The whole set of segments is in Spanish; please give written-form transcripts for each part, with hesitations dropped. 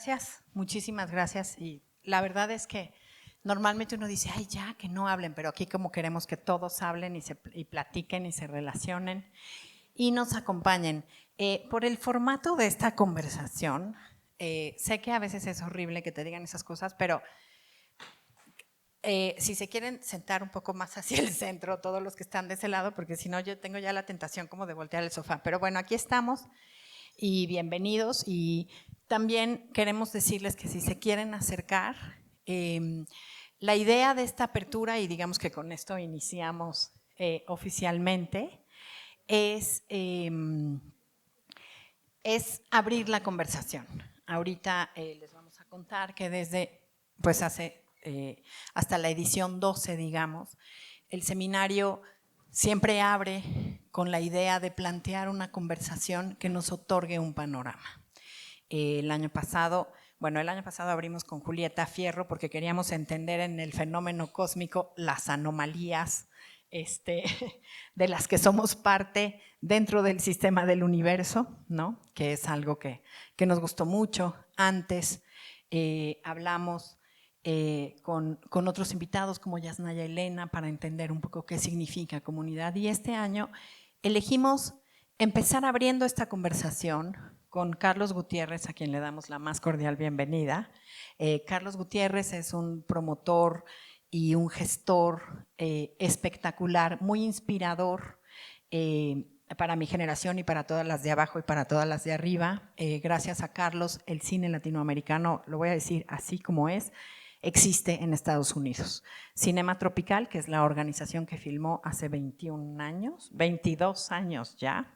Gracias, muchísimas gracias. Y la verdad es que normalmente uno dice, ay, ya, que no hablen, pero aquí como queremos que todos hablen y platiquen y se relacionen y nos acompañen. Por el formato de esta conversación, sé que a veces es horrible que te digan esas cosas, pero si se quieren sentar un poco más hacia el centro, todos los que están de ese lado, porque si no yo tengo ya la tentación como de voltear el sofá. Pero bueno, aquí estamos y bienvenidos. Y también queremos decirles que si se quieren acercar, la idea de esta apertura, y digamos que con esto iniciamos oficialmente, es abrir la conversación. Ahorita les vamos a contar que desde, pues hasta la edición 12, digamos, el seminario siempre abre con la idea de plantear una conversación que nos otorgue un panorama. El año pasado abrimos con Julieta Fierro porque queríamos entender en el fenómeno cósmico las anomalías de las que somos parte dentro del sistema del universo, ¿no? Que es algo que nos gustó mucho. Antes hablamos con otros invitados como Yasnaya Elena para entender un poco qué significa comunidad. Y este año elegimos empezar abriendo esta conversación con Carlos Gutiérrez, a quien le damos la más cordial bienvenida. Carlos Gutiérrez es un promotor y un gestor espectacular, muy inspirador para mi generación y para todas las de abajo y para todas las de arriba. Gracias a Carlos, el cine latinoamericano, lo voy a decir así como es, existe en Estados Unidos. Cinema Tropical, que es la organización que filmó hace 21 años, 22 años ya,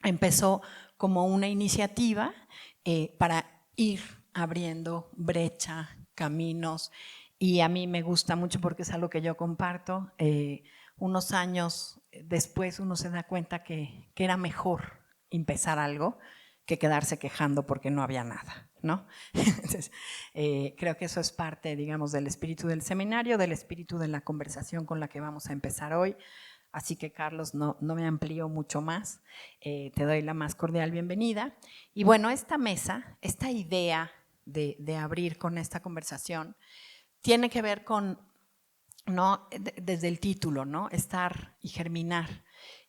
empezó como una iniciativa para ir abriendo brecha, caminos, y a mí me gusta mucho porque es algo que yo comparto. Unos años después uno se da cuenta que era mejor empezar algo que quedarse quejando porque no había nada, ¿no? Entonces, creo que eso es parte, digamos, del espíritu del seminario, del espíritu de la conversación con la que vamos a empezar hoy. Así que, Carlos, no me amplío mucho más. Te doy la más cordial bienvenida. Y bueno, esta mesa, esta idea de abrir con esta conversación, tiene que ver con, ¿no? Desde el título, ¿no? Estar y germinar.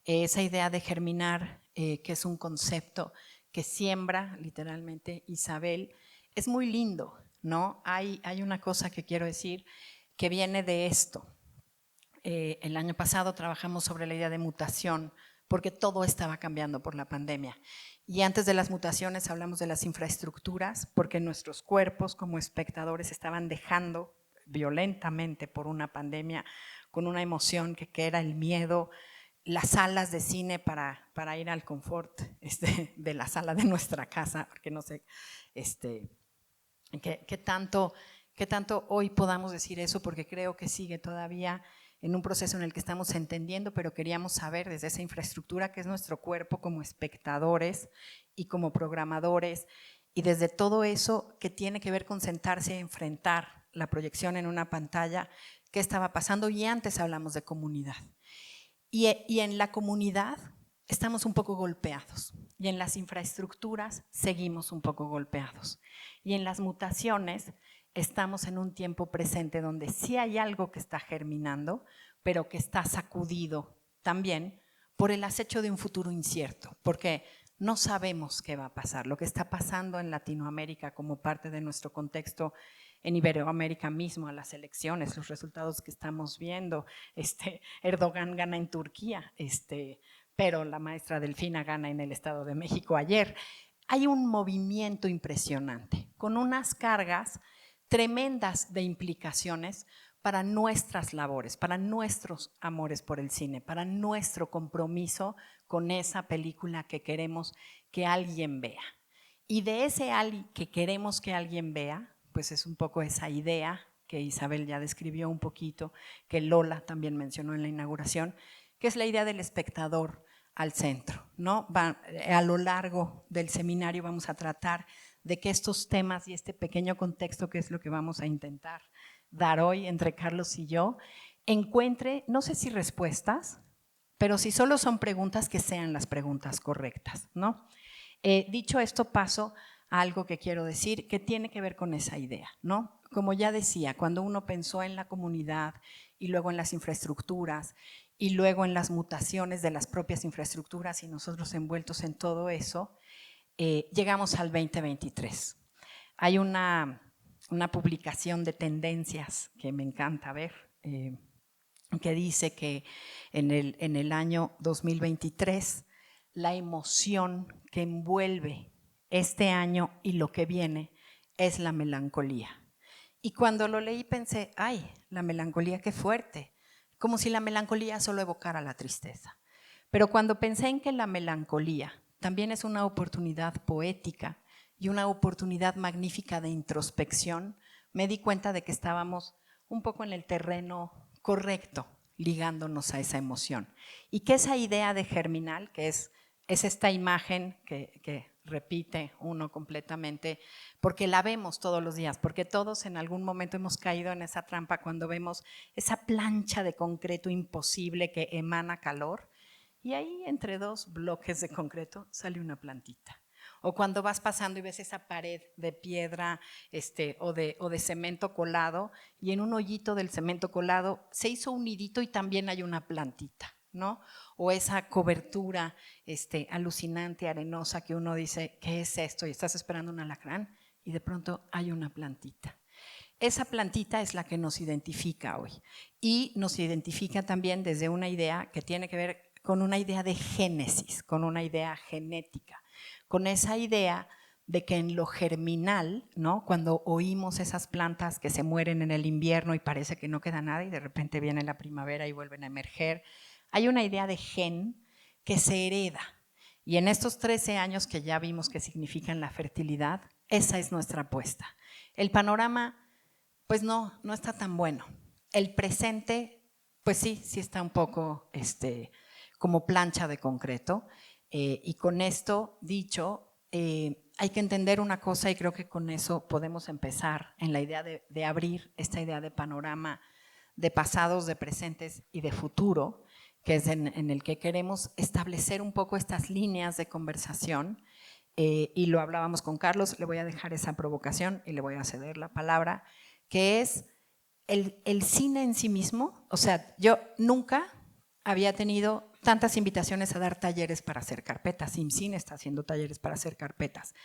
Esa idea de germinar, que es un concepto que siembra literalmente Isabel, es muy lindo, ¿no? Hay una cosa que quiero decir que viene de esto. El año pasado trabajamos sobre la idea de mutación porque todo estaba cambiando por la pandemia. Y antes de las mutaciones hablamos de las infraestructuras porque nuestros cuerpos como espectadores estaban dejando violentamente por una pandemia con una emoción que era el miedo, las salas de cine para ir al confort de la sala de nuestra casa, porque no sé qué tanto hoy podamos decir eso, porque creo que sigue todavía en un proceso en el que estamos entendiendo, pero queríamos saber desde esa infraestructura que es nuestro cuerpo como espectadores y como programadores, y desde todo eso que tiene que ver con sentarse a enfrentar la proyección en una pantalla, qué estaba pasando. Y antes hablamos de comunidad. Y en la comunidad estamos un poco golpeados, y en las infraestructuras seguimos un poco golpeados, y en las mutaciones estamos en un tiempo presente donde sí hay algo que está germinando, pero que está sacudido también por el acecho de un futuro incierto, porque no sabemos qué va a pasar. Lo que está pasando en Latinoamérica como parte de nuestro contexto, en Iberoamérica mismo, a las elecciones, los resultados que estamos viendo, Erdogan gana en Turquía, pero la maestra Delfina gana en el Estado de México ayer. Hay un movimiento impresionante, con unas cargas tremendas de implicaciones para nuestras labores, para nuestros amores por el cine, para nuestro compromiso con esa película que queremos que alguien vea. Y de ese alguien que queremos que alguien vea, pues es un poco esa idea que Isabel ya describió un poquito, que Lola también mencionó en la inauguración, que es la idea del espectador al centro, ¿no? A lo largo del seminario vamos a tratar de que estos temas y este pequeño contexto, que es lo que vamos a intentar dar hoy entre Carlos y yo, encuentre, no sé si respuestas, pero si solo son preguntas, que sean las preguntas correctas, ¿no? Dicho esto, paso a algo que quiero decir, que tiene que ver con esa idea, ¿no? Como ya decía, cuando uno pensó en la comunidad y luego en las infraestructuras y luego en las mutaciones de las propias infraestructuras y nosotros envueltos en todo eso, llegamos al 2023. Hay una publicación de tendencias que me encanta ver, que dice que en el año 2023 la emoción que envuelve este año y lo que viene es la melancolía. Y cuando lo leí pensé, ay, la melancolía, qué fuerte, como si la melancolía solo evocara la tristeza. Pero cuando pensé en que la melancolía también es una oportunidad poética y una oportunidad magnífica de introspección, me di cuenta de que estábamos un poco en el terreno correcto, ligándonos a esa emoción. Y que esa idea de germinal, que es esta imagen que repite uno completamente, porque la vemos todos los días, porque todos en algún momento hemos caído en esa trampa cuando vemos esa plancha de concreto imposible que emana calor, y ahí entre dos bloques de concreto sale una plantita. O cuando vas pasando y ves esa pared de piedra o de cemento colado, y en un hoyito del cemento colado se hizo un nidito y también hay una plantita, ¿no? O esa cobertura alucinante, arenosa, que uno dice, ¿qué es esto? Y estás esperando un alacrán y de pronto hay una plantita. Esa plantita es la que nos identifica hoy y nos identifica también desde una idea que tiene que ver con una idea de génesis, con una idea genética, con esa idea de que en lo germinal, ¿no? Cuando oímos esas plantas que se mueren en el invierno y parece que no queda nada y de repente viene la primavera y vuelven a emerger, hay una idea de gen que se hereda. Y en estos 13 años que ya vimos que significan la fertilidad, esa es nuestra apuesta. El panorama, pues no está tan bueno. El presente, pues sí está un poco como plancha de concreto. Y con esto dicho, hay que entender una cosa y creo que con eso podemos empezar en la idea de abrir esta idea de panorama de pasados, de presentes y de futuro, que es en el que queremos establecer un poco estas líneas de conversación. Y lo hablábamos con Carlos, le voy a dejar esa provocación y le voy a ceder la palabra, que es el cine en sí mismo. O sea, yo nunca había tenido tantas invitaciones a dar talleres para hacer carpetas. IMCINE está haciendo talleres para hacer carpetas.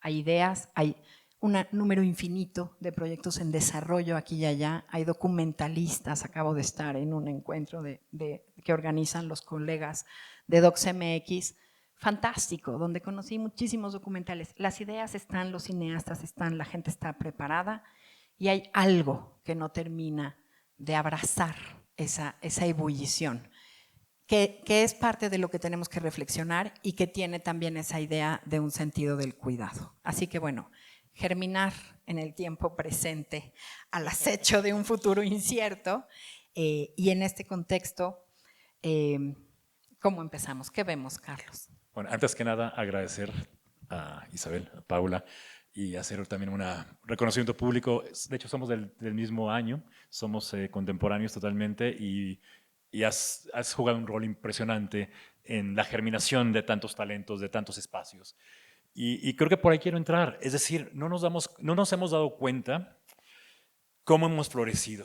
Hay ideas, hay un número infinito de proyectos en desarrollo aquí y allá. Hay documentalistas, acabo de estar en un encuentro que organizan los colegas de DocsMX, fantástico, donde conocí muchísimos documentales. Las ideas están, los cineastas están, la gente está preparada y hay algo que no termina de abrazar esa ebullición, que es parte de lo que tenemos que reflexionar y que tiene también esa idea de un sentido del cuidado. Así que bueno, germinar en el tiempo presente al acecho de un futuro incierto, y en este contexto, ¿cómo empezamos? ¿Qué vemos, Carlos? Bueno, antes que nada, agradecer a Isabel, a Paula, y hacer también un reconocimiento público. De hecho, somos del mismo año, somos contemporáneos totalmente y has jugado un rol impresionante en la germinación de tantos talentos, de tantos espacios. Y creo que por ahí quiero entrar. Es decir, no nos hemos dado cuenta cómo hemos florecido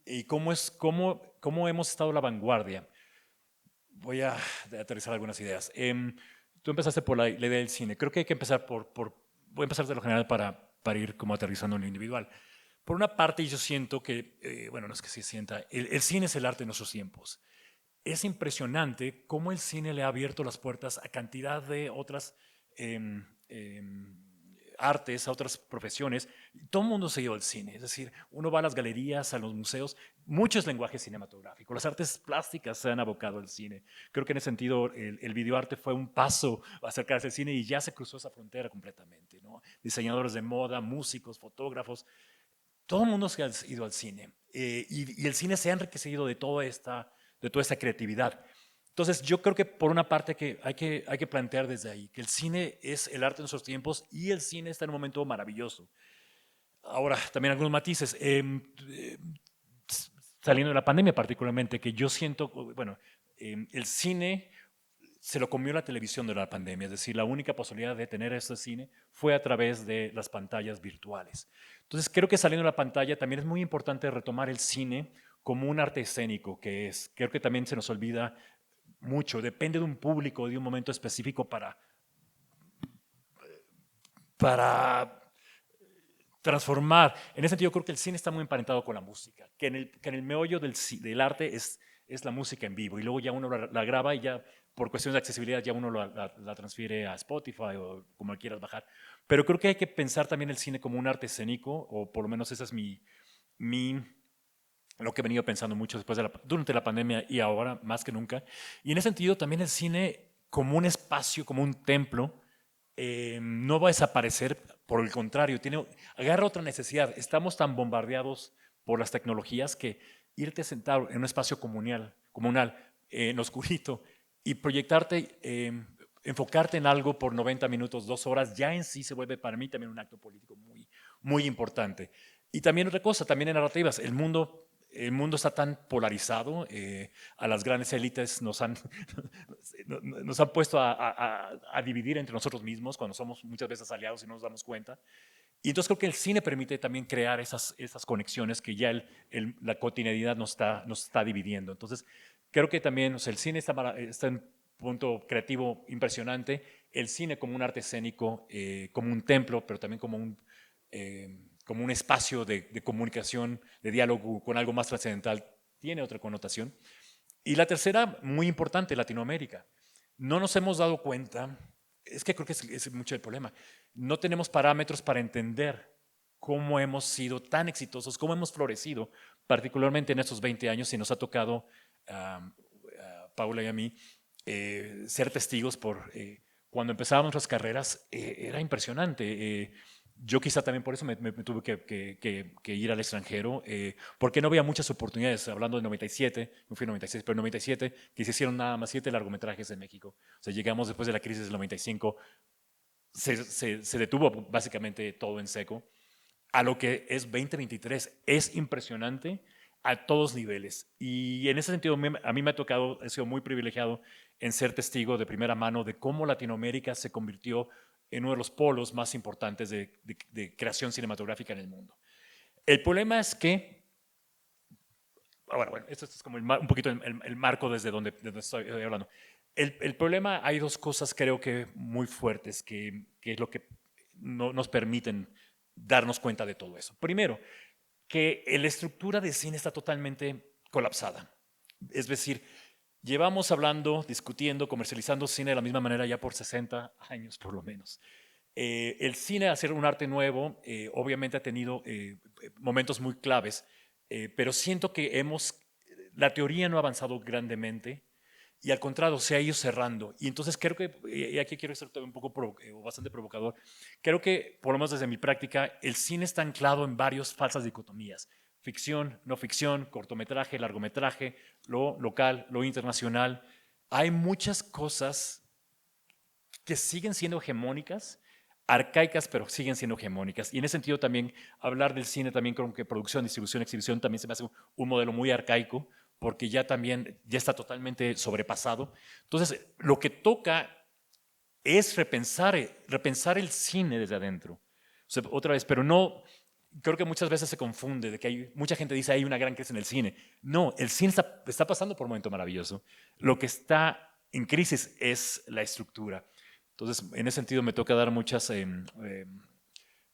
y cómo hemos estado a la vanguardia. Voy a aterrizar algunas ideas. Tú empezaste por la idea del cine. Creo que hay que empezar voy a empezar de lo general para ir como aterrizando en lo individual. Por una parte, yo siento que, bueno, no es que se sienta, el cine es el arte de nuestros tiempos. Es impresionante cómo el cine le ha abierto las puertas a cantidad de otras artes, a otras profesiones. Todo el mundo se lleva al cine, es decir, uno va a las galerías, a los museos, mucho es lenguaje cinematográfico. Las artes plásticas se han abocado al cine. Creo que en ese sentido el videoarte fue un paso a acercarse al cine y ya se cruzó esa frontera completamente, ¿no? Diseñadores de moda, músicos, fotógrafos, todo el mundo se ha ido al cine y el cine se ha enriquecido de toda esta creatividad. Entonces, yo creo que por una parte hay que plantear desde ahí que el cine es el arte de nuestros tiempos y el cine está en un momento maravilloso. Ahora, también algunos matices. Saliendo de la pandemia particularmente, que yo siento, bueno, el cine se lo comió la televisión de la pandemia, es decir, la única posibilidad de tener este cine fue a través de las pantallas virtuales. Entonces creo que saliendo de la pantalla también es muy importante retomar el cine como un arte escénico que es. Creo que también se nos olvida mucho, depende de un público, de un momento específico para transformar. En ese sentido, creo que el cine está muy emparentado con la música, que en el meollo del arte es la música en vivo, y luego ya uno la graba y ya por cuestiones de accesibilidad ya uno la transfiere a Spotify o como quieras bajar. Pero creo que hay que pensar también el cine como un arte escénico, o por lo menos esa es lo que he venido pensando mucho durante la pandemia y ahora más que nunca. Y en ese sentido también el cine como un espacio, como un templo, no va a desaparecer, por el contrario, agarra otra necesidad. Estamos tan bombardeados por las tecnologías que irte sentado en un espacio comunal en oscurito, y proyectarte, enfocarte en algo por 90 minutos, 2 horas, ya en sí se vuelve para mí también un acto político muy, muy importante. Y también otra cosa, también en narrativas, el mundo está tan polarizado, a las grandes élites nos han puesto a dividir entre nosotros mismos cuando somos muchas veces aliados y no nos damos cuenta. Y entonces creo que el cine permite también crear esas conexiones que ya la cotidianidad nos está dividiendo. Entonces creo que también, o sea, el cine está en un punto creativo impresionante, el cine como un arte escénico, como un templo, pero también como un espacio de comunicación, de diálogo con algo más trascendental, tiene otra connotación. Y la tercera, muy importante, Latinoamérica. No nos hemos dado cuenta, es que creo que es mucho el problema, no tenemos parámetros para entender cómo hemos sido tan exitosos, cómo hemos florecido, particularmente en estos 20 años, y nos ha tocado a Paula y a mí ser testigos cuando empezábamos nuestras carreras, era impresionante. Yo quizá también por eso me tuve que ir al extranjero, porque no había muchas oportunidades. Hablando de 97, no fui en 96, pero en 97, que se hicieron nada más 7 largometrajes en México. O sea, llegamos después de la crisis del 95, se detuvo básicamente todo en seco. A lo que es 2023, es impresionante a todos niveles. Y en ese sentido, a mí me ha tocado, he sido muy privilegiado en ser testigo de primera mano de cómo Latinoamérica se convirtió en uno de los polos más importantes de creación cinematográfica en el mundo. El problema es que, bueno, esto es como un poquito el marco desde donde estoy hablando. El problema, hay dos cosas creo que muy fuertes que es lo que no nos permiten darnos cuenta de todo eso. Primero, que la estructura de cine está totalmente colapsada. Es decir, llevamos hablando, discutiendo, comercializando cine de la misma manera ya por 60 años por lo menos. El cine, hacer un arte nuevo, obviamente ha tenido momentos muy claves, pero siento que la teoría no ha avanzado grandemente y al contrario se ha ido cerrando. Y entonces creo que, y aquí quiero ser un poco bastante provocador, creo que, por lo menos desde mi práctica, el cine está anclado en varias falsas dicotomías: ficción, no ficción, cortometraje, largometraje, lo local, lo internacional. Hay muchas cosas que siguen siendo hegemónicas, arcaicas, pero siguen siendo hegemónicas. Y en ese sentido también hablar del cine también con que producción, distribución, exhibición también se me hace un modelo muy arcaico, porque ya está totalmente sobrepasado. Entonces, lo que toca es repensar el cine desde adentro. O sea, otra vez, pero no, creo que muchas veces se confunde de que mucha gente dice hay una gran crisis en el cine. No, el cine está pasando por un momento maravilloso. Lo que está en crisis es la estructura. Entonces, en ese sentido me toca dar muchas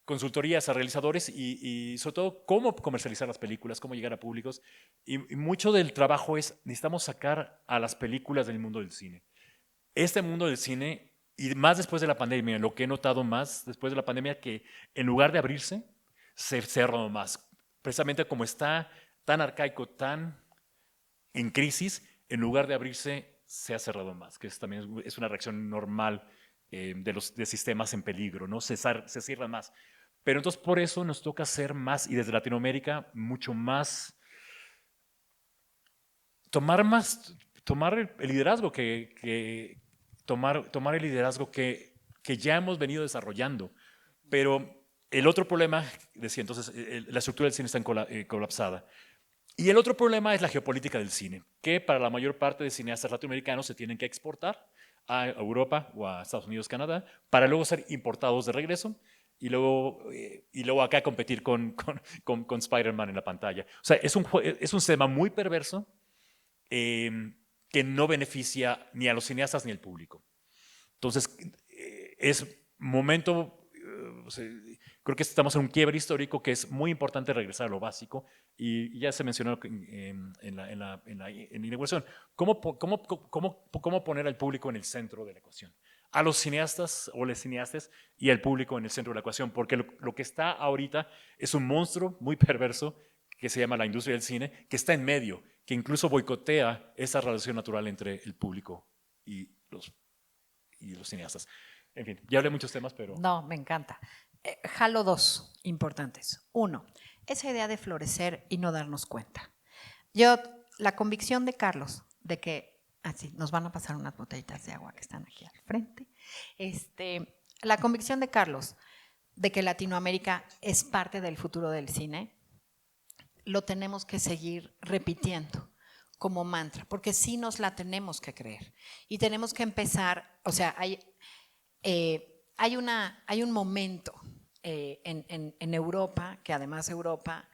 consultorías a realizadores y sobre todo cómo comercializar las películas, cómo llegar a públicos. Y mucho del trabajo necesitamos sacar a las películas del mundo del cine. Este mundo del cine, y más después de la pandemia, lo que he notado más después de la pandemia, que en lugar de abrirse, se cerró más. Precisamente como está tan arcaico, tan en crisis, en lugar de abrirse, se ha cerrado más, que también es una reacción normal de sistemas en peligro, ¿no? Se cierran más. Pero entonces por eso nos toca hacer más, y desde Latinoamérica, mucho más, tomar el liderazgo tomar el liderazgo que ya hemos venido desarrollando. Pero el otro problema, decía entonces, la estructura del cine está colapsada. Y el otro problema es la geopolítica del cine, que para la mayor parte de cineastas latinoamericanos se tienen que exportar a Europa o a Estados Unidos, Canadá, para luego ser importados de regreso y luego acá competir con Spider-Man en la pantalla. O sea, es un sistema muy perverso eh, que no beneficia ni a los cineastas ni al público. Entonces, es momento, o sea, creo que estamos en un quiebre histórico que es muy importante regresar a lo básico y ya se mencionó en la inauguración, ¿cómo poner al público en el centro de la ecuación? A los cineastas o les cineastas y al público en el centro de la ecuación, porque lo que está ahorita es un monstruo muy perverso que se llama la industria del cine, que está en medio, que incluso boicotea esa relación natural entre el público y los cineastas. En fin, ya hablé de muchos temas, pero... No, me encanta. Jalo dos importantes. Uno, esa idea de florecer y no darnos cuenta. La convicción de Carlos de que, así, nos van a pasar unas botellitas de agua que están aquí al frente. La convicción de Carlos de que Latinoamérica es parte del futuro del cine, lo tenemos que seguir repitiendo como mantra, porque sí nos la tenemos que creer. Y tenemos que empezar, o sea, hay un momento en Europa, que además Europa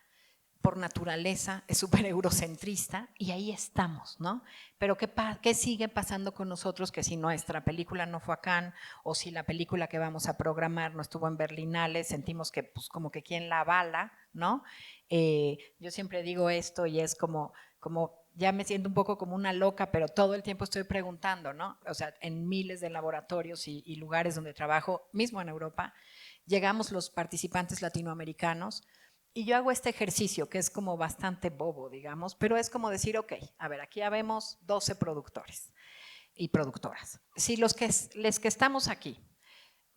por naturaleza es súper eurocentrista y ahí estamos, ¿no? Pero ¿qué sigue pasando con nosotros que si nuestra película no fue a Cannes o si la película que vamos a programar no estuvo en Berlinale, sentimos que pues como que quién la avala, ¿no? Yo siempre digo esto y es como ya me siento un poco como una loca, pero todo el tiempo estoy preguntando, ¿no? O sea, en miles de laboratorios y lugares donde trabajo, mismo en Europa, llegamos los participantes latinoamericanos y yo hago este ejercicio que es como bastante bobo, digamos, pero es como decir, ok, a ver, aquí ya vemos 12 productores y productoras. Si los que estamos aquí,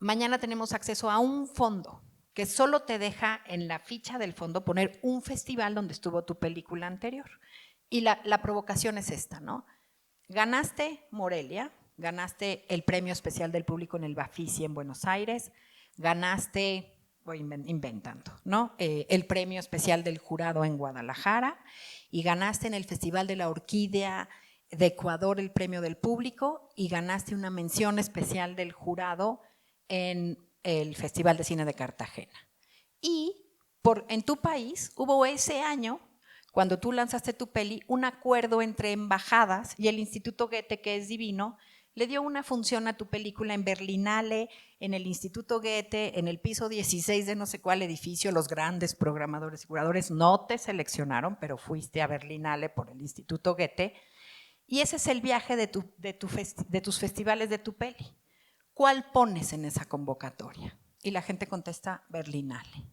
mañana tenemos acceso a un fondo que solo te deja en la ficha del fondo poner un festival donde estuvo tu película anterior. Y la provocación es esta, ¿no? Ganaste Morelia, ganaste el premio especial del público en el Bafisi en Buenos Aires, ganaste, voy inventando, ¿no? El premio especial del jurado en Guadalajara y ganaste en el Festival de la Orquídea de Ecuador el premio del público y ganaste una mención especial del jurado en el Festival de Cine de Cartagena. Y en tu país hubo ese año, cuando tú lanzaste tu peli, un acuerdo entre embajadas y el Instituto Goethe, que es divino, le dio una función a tu película en Berlinale, en el Instituto Goethe, en el piso 16 de no sé cuál edificio. Los grandes programadores y curadores no te seleccionaron, pero fuiste a Berlinale por el Instituto Goethe. Y ese es el viaje de tus festivales de tu peli. ¿Cuál pones en esa convocatoria? Y la gente contesta Berlinale.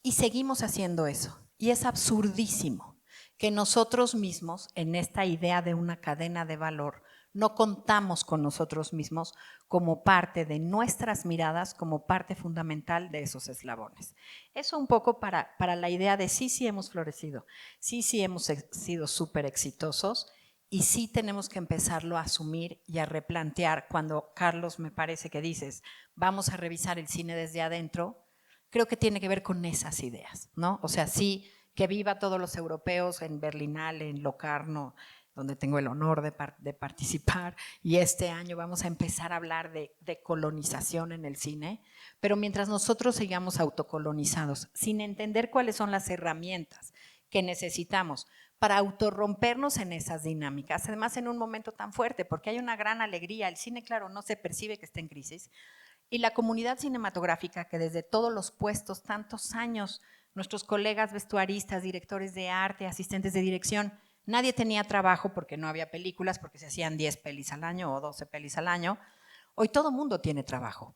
Y seguimos haciendo eso. Y es absurdísimo que nosotros mismos, en esta idea de una cadena de valor, no contamos con nosotros mismos como parte de nuestras miradas, como parte fundamental de esos eslabones. Eso un poco para la idea de sí hemos florecido, sí hemos sido súper exitosos y sí tenemos que empezarlo a asumir y a replantear. Cuando, Carlos, me parece que dices, vamos a revisar el cine desde adentro, creo que tiene que ver con esas ideas, ¿no? O sea, sí, que viva todos los europeos en Berlinale, en Locarno, donde tengo el honor de participar, y este año vamos a empezar a hablar de colonización en el cine, pero mientras nosotros sigamos autocolonizados, sin entender cuáles son las herramientas que necesitamos para autorrompernos en esas dinámicas, además en un momento tan fuerte, porque hay una gran alegría, el cine, claro, no se percibe que está en crisis, y la comunidad cinematográfica que desde todos los puestos, tantos años, nuestros colegas vestuaristas, directores de arte, asistentes de dirección, nadie tenía trabajo porque no había películas, porque se hacían 10 pelis al año o 12 pelis al año. Hoy todo mundo tiene trabajo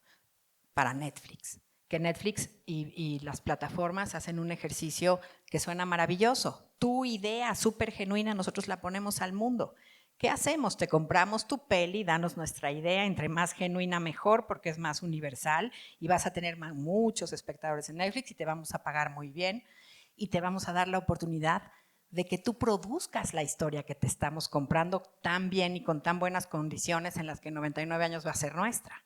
para Netflix, que Netflix y las plataformas hacen un ejercicio que suena maravilloso. Tu idea súper genuina, nosotros la ponemos al mundo. ¿Qué hacemos? Te compramos tu peli, danos nuestra idea, entre más genuina mejor porque es más universal y vas a tener muchos espectadores en Netflix y te vamos a pagar muy bien y te vamos a dar la oportunidad de que tú produzcas la historia que te estamos comprando tan bien y con tan buenas condiciones en las que en 99 años va a ser nuestra.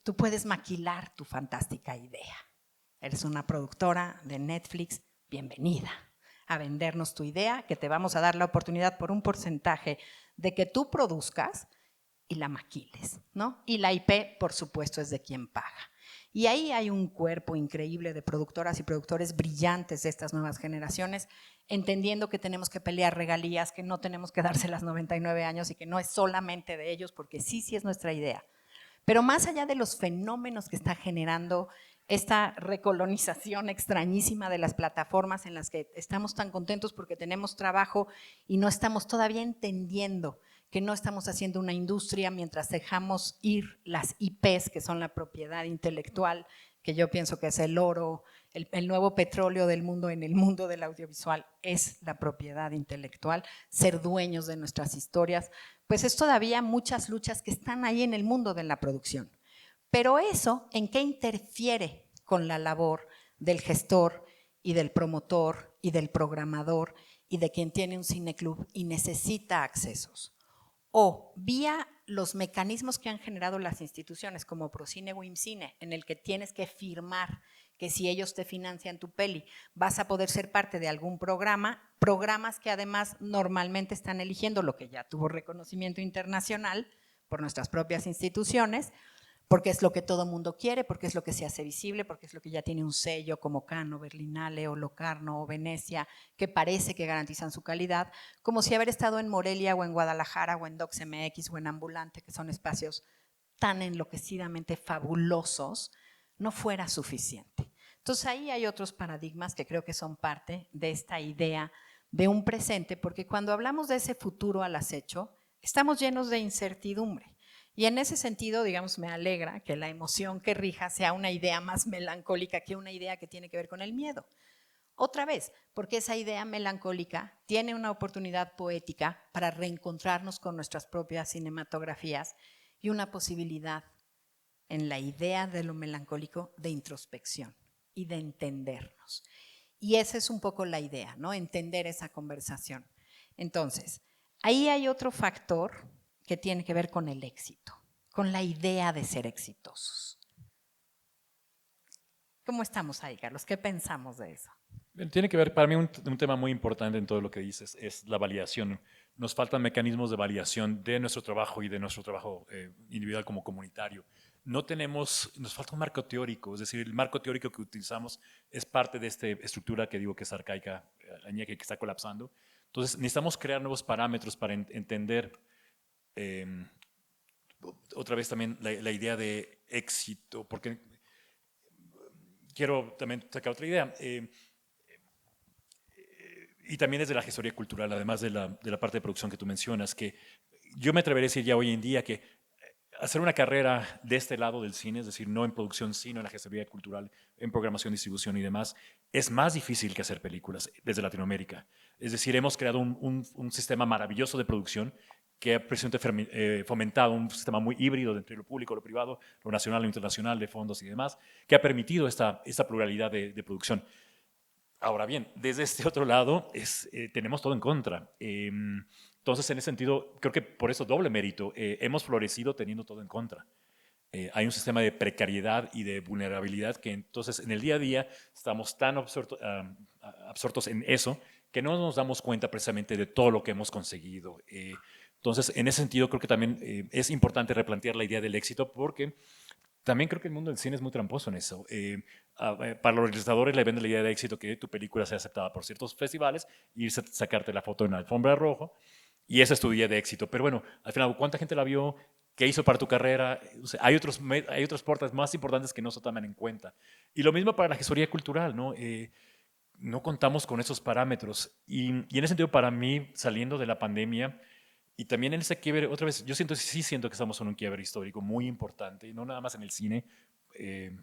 Tú puedes maquilar tu fantástica idea. Eres una productora de Netflix, bienvenida. a vendernos tu idea, que te vamos a dar la oportunidad por un porcentaje de que tú produzcas y la maquiles, ¿no? Y la IP, por supuesto, es de quien paga. Y ahí hay un cuerpo increíble de productoras y productores brillantes de estas nuevas generaciones, entendiendo que tenemos que pelear regalías, que no tenemos que dárselas 99 años y que no es solamente de ellos, porque sí es nuestra idea. Pero más allá de los fenómenos que está generando esta recolonización extrañísima de las plataformas en las que estamos tan contentos porque tenemos trabajo y no estamos todavía entendiendo que no estamos haciendo una industria mientras dejamos ir las IPs, que son la propiedad intelectual, que yo pienso que es el oro, el nuevo petróleo del mundo en el mundo del audiovisual, es la propiedad intelectual, ser dueños de nuestras historias, pues es todavía muchas luchas que están ahí en el mundo de la producción. Pero eso, ¿en qué interfiere con la labor del gestor y del promotor y del programador y de quien tiene un cineclub y necesita accesos? O vía los mecanismos que han generado las instituciones como Procine o IMCINE, en el que tienes que firmar que si ellos te financian tu peli vas a poder ser parte de algún programa, programas que además normalmente están eligiendo lo que ya tuvo reconocimiento internacional por nuestras propias instituciones, porque es lo que todo mundo quiere, porque es lo que se hace visible, porque es lo que ya tiene un sello como Cannes, o Berlinale, o Locarno, o Venecia, que parece que garantizan su calidad, como si haber estado en Morelia, o en Guadalajara, o en DocsMX, o en Ambulante, que son espacios tan enloquecidamente fabulosos, no fuera suficiente. Entonces ahí hay otros paradigmas que creo que son parte de esta idea de un presente, porque cuando hablamos de ese futuro al acecho, estamos llenos de incertidumbre. Y en ese sentido, digamos, me alegra que la emoción que rija sea una idea más melancólica que una idea que tiene que ver con el miedo. Otra vez, porque esa idea melancólica tiene una oportunidad poética para reencontrarnos con nuestras propias cinematografías y una posibilidad en la idea de lo melancólico de introspección y de entendernos. Y esa es un poco la idea, ¿no? Entender esa conversación. Entonces, ahí hay otro factor que tiene que ver con el éxito, con la idea de ser exitosos. ¿Cómo estamos ahí, Carlos? ¿Qué pensamos de eso? Tiene que ver, para mí, un tema muy importante en todo lo que dices es la validación. Nos faltan mecanismos de validación de nuestro trabajo y de nuestro trabajo individual como comunitario. No tenemos, nos falta un marco teórico, es decir, el marco teórico que utilizamos es parte de esta estructura que digo que es arcaica, que está colapsando. Entonces, necesitamos crear nuevos parámetros para entender otra vez también la idea de éxito, porque quiero también sacar otra idea. Y también desde la gestoría cultural, además de la parte de producción que tú mencionas, que yo me atrevería a decir ya hoy en día que hacer una carrera de este lado del cine, es decir, no en producción, sino en la gestoría cultural, en programación, distribución y demás, es más difícil que hacer películas desde Latinoamérica. Es decir, hemos creado un sistema maravilloso de producción que ha precisamente fomentado un sistema muy híbrido entre lo público, lo privado, lo nacional, lo internacional, de fondos y demás, que ha permitido esta pluralidad de producción. Ahora bien, desde este otro lado tenemos todo en contra. Entonces, en ese sentido, creo que por eso doble mérito, hemos florecido teniendo todo en contra. Hay un sistema de precariedad y de vulnerabilidad que entonces en el día a día estamos tan absortos en eso que no nos damos cuenta precisamente de todo lo que hemos conseguido. Entonces, en ese sentido, creo que también es importante replantear la idea del éxito porque también creo que el mundo del cine es muy tramposo en eso. Para los realizadores le venden la idea de éxito que tu película sea aceptada por ciertos festivales y irse a sacarte la foto en la alfombra roja y esa es tu idea de éxito. Pero bueno, al final, ¿cuánta gente la vio? ¿Qué hizo para tu carrera? O sea, hay otras puertas más importantes que no se toman en cuenta. Y lo mismo para la gestoría cultural, ¿no? No contamos con esos parámetros. Y en ese sentido, para mí, saliendo de la pandemia, y también en ese quiebre, otra vez, yo sí siento que estamos en un quiebre histórico muy importante, y no nada más en el cine, eh,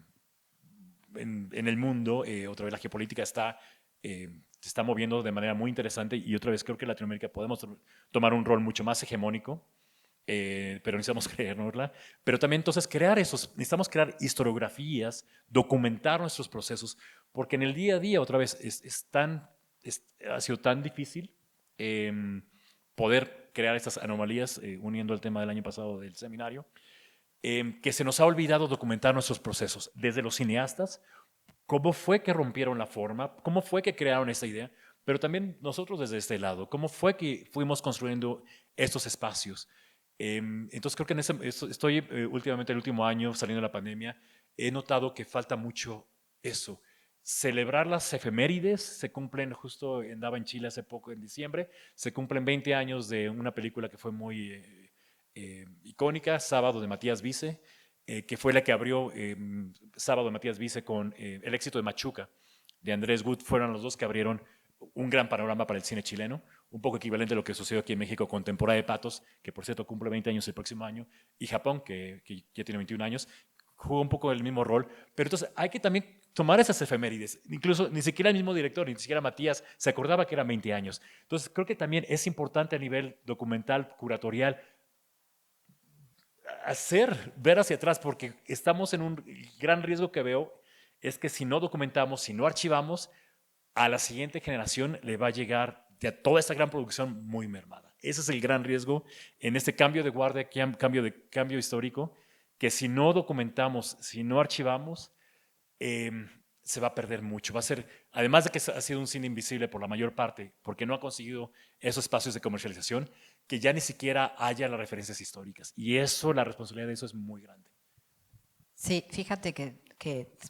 en el mundo, otra vez la geopolítica se está moviendo de manera muy interesante y otra vez creo que en Latinoamérica podemos tomar un rol mucho más hegemónico, pero necesitamos creérnosla. Pero también entonces necesitamos crear historiografías, documentar nuestros procesos, porque en el día a día otra vez ha sido tan difícil poder crear estas anomalías, uniendo el tema del año pasado del seminario, que se nos ha olvidado documentar nuestros procesos, desde los cineastas, cómo fue que rompieron la forma, cómo fue que crearon esa idea, pero también nosotros desde este lado, ¿cómo fue que fuimos construyendo estos espacios? Entonces creo que estoy últimamente, el último año, saliendo de la pandemia, he notado que falta mucho eso. Celebrar las efemérides, se cumplen, justo andaba en Chile hace poco, en diciembre, se cumplen 20 años de una película que fue muy icónica, Sábado de Matías Vice, que fue la que abrió Sábado de Matías Vice con el éxito de Machuca, de Andrés Wood, fueron los dos que abrieron un gran panorama para el cine chileno, un poco equivalente a lo que sucedió aquí en México con Temporada de Patos, que por cierto cumple 20 años el próximo año, y Japón, que ya tiene 21 años, jugó un poco el mismo rol, pero entonces hay que también tomar esas efemérides, incluso ni siquiera el mismo director, ni siquiera Matías, se acordaba que eran 20 años. Entonces creo que también es importante a nivel documental, curatorial, ver hacia atrás, porque estamos en un gran riesgo que veo, es que si no documentamos, si no archivamos, a la siguiente generación le va a llegar ya toda esta gran producción muy mermada. Ese es el gran riesgo en este cambio de guardia, cambio histórico, que si no documentamos, si no archivamos, eh, se va a perder mucho. Va a ser, además de que ha sido un cine invisible por la mayor parte, porque no ha conseguido esos espacios de comercialización, que ya ni siquiera haya las referencias históricas. Y eso, la responsabilidad de eso es muy grande. Sí, fíjate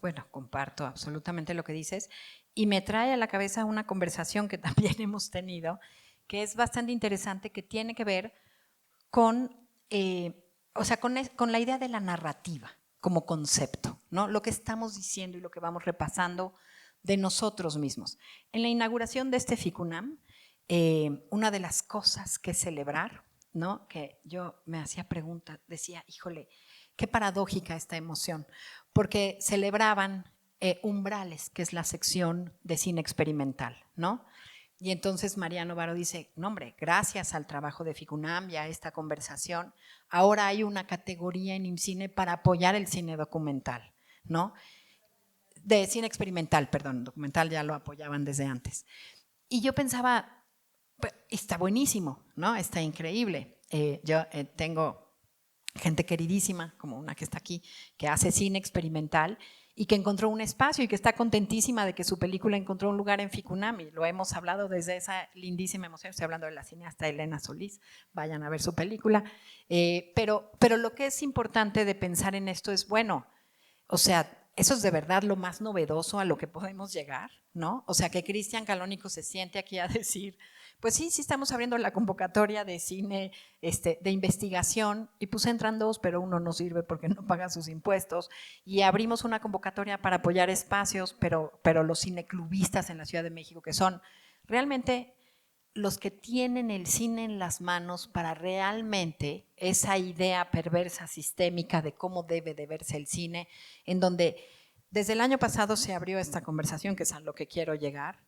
bueno, comparto absolutamente lo que dices y me trae a la cabeza una conversación que también hemos tenido, que es bastante interesante, que tiene que ver con, o sea, con la idea de la narrativa como concepto, ¿no? Lo que estamos diciendo y lo que vamos repasando de nosotros mismos. En la inauguración de este FICUNAM, una de las cosas que celebrar, ¿no? Que yo me hacía pregunta, decía, híjole, qué paradójica esta emoción, porque celebraban Umbrales, que es la sección de cine experimental, ¿no? Y entonces Mariano Varo dice, no hombre, gracias al trabajo de FICUNAM y a esta conversación, ahora hay una categoría en IMCINE para apoyar el cine documental, ¿no? De cine experimental, perdón, documental ya lo apoyaban desde antes. Y yo pensaba, pues, está buenísimo, ¿no? Está increíble. Yo tengo gente queridísima, como una que está aquí, que hace cine experimental y que encontró un espacio y que está contentísima de que su película encontró un lugar en FICUNAM, y lo hemos hablado desde esa lindísima emoción. Estoy hablando de la cineasta Elena Solís, vayan a ver su película. Pero lo que es importante de pensar en esto es, bueno, o sea, eso es de verdad lo más novedoso a lo que podemos llegar, ¿no? O sea, que Cristian Calónico se siente aquí a decir, pues sí, sí estamos abriendo la convocatoria de cine de investigación y pues entran dos, pero uno no sirve porque no paga sus impuestos, y abrimos una convocatoria para apoyar espacios, pero los cineclubistas en la Ciudad de México, que son realmente los que tienen el cine en las manos para realmente esa idea perversa, sistémica de cómo debe de verse el cine, en donde desde el año pasado se abrió esta conversación, que es a lo que quiero llegar.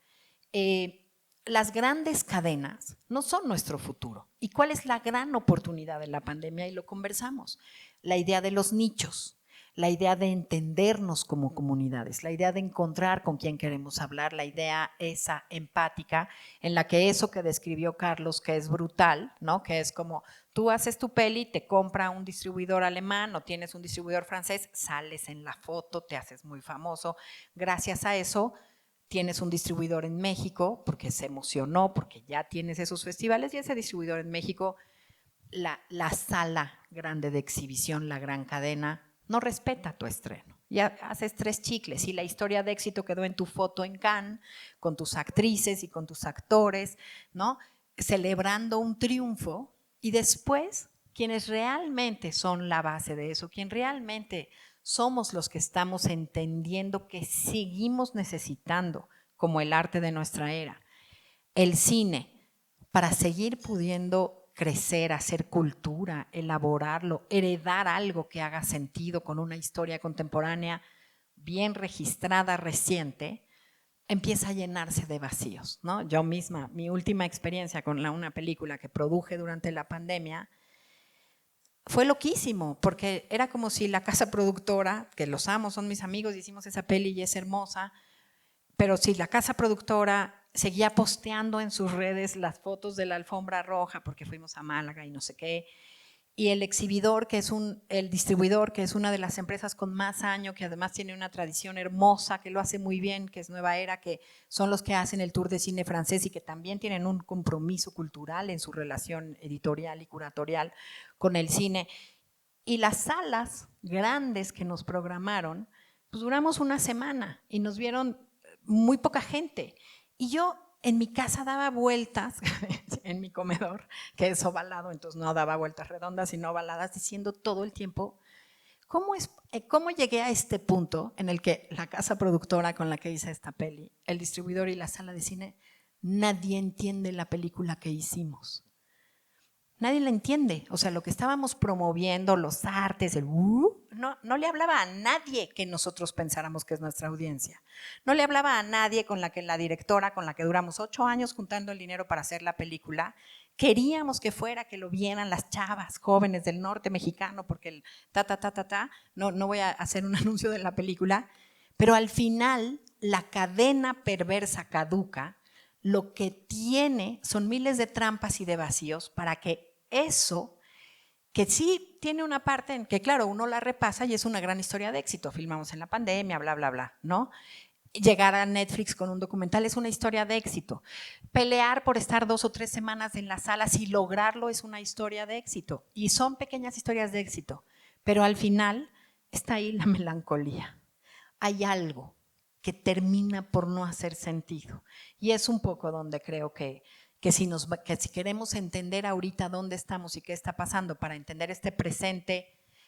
Las grandes cadenas no son nuestro futuro. ¿Y cuál es la gran oportunidad de la pandemia? Y lo conversamos. La idea de los nichos, la idea de entendernos como comunidades, la idea de encontrar con quién queremos hablar, la idea esa empática en la que eso que describió Carlos, que es brutal, ¿no? Que es como tú haces tu peli, te compra un distribuidor alemán o tienes un distribuidor francés, sales en la foto, te haces muy famoso. Gracias a eso tienes un distribuidor en México porque se emocionó, porque ya tienes esos festivales, y ese distribuidor en México, la sala grande de exhibición, la gran cadena, no respeta tu estreno. Ya haces 3 chicles y la historia de éxito quedó en tu foto en Cannes, con tus actrices y con tus actores, ¿no? Celebrando un triunfo, y después quienes realmente son la base de eso, quien realmente somos los que estamos entendiendo que seguimos necesitando como el arte de nuestra era, el cine, para seguir pudiendo crecer, hacer cultura, elaborarlo, heredar algo que haga sentido con una historia contemporánea bien registrada, reciente, empieza a llenarse de vacíos, ¿no? Yo misma, mi última experiencia con una película que produje durante la pandemia fue loquísimo, porque era como si la casa productora, que los amo, son mis amigos, hicimos esa peli y es hermosa, pero si la casa productora seguía posteando en sus redes las fotos de la alfombra roja, porque fuimos a Málaga y no sé qué, y el exhibidor, que es el distribuidor, que es una de las empresas con más años, que además tiene una tradición hermosa, que lo hace muy bien, que es Nueva Era, que son los que hacen el tour de cine francés y que también tienen un compromiso cultural en su relación editorial y curatorial con el cine. Y las salas grandes que nos programaron, pues duramos una semana y nos vieron muy poca gente. Y yo en mi casa daba vueltas, en mi comedor, que es ovalado, entonces no daba vueltas redondas, sino ovaladas, diciendo todo el tiempo, ¿cómo llegué a este punto en el que la casa productora con la que hice esta peli, el distribuidor y la sala de cine, nadie entiende la película que hicimos? Nadie la entiende. O sea, lo que estábamos promoviendo, los artes, no le hablaba a nadie que nosotros pensáramos que es nuestra audiencia. No le hablaba a nadie con la que la directora, con la que duramos 8 años juntando el dinero para hacer la película, queríamos que fuera, que lo vieran las chavas jóvenes del norte mexicano, porque el no voy a hacer un anuncio de la película, pero al final la cadena perversa caduca. Lo que tiene son miles de trampas y de vacíos para que eso, que sí tiene una parte en que, claro, uno la repasa y es una gran historia de éxito. Filmamos en la pandemia, bla, bla, bla, ¿no? Llegar a Netflix con un documental es una historia de éxito. Pelear por estar 2 o 3 semanas en las salas y lograrlo es una historia de éxito. Y son pequeñas historias de éxito. Pero al final está ahí la melancolía. Hay algo que termina por no hacer sentido. Y es un poco donde creo que si queremos entender ahorita dónde estamos y qué está pasando para entender este presente,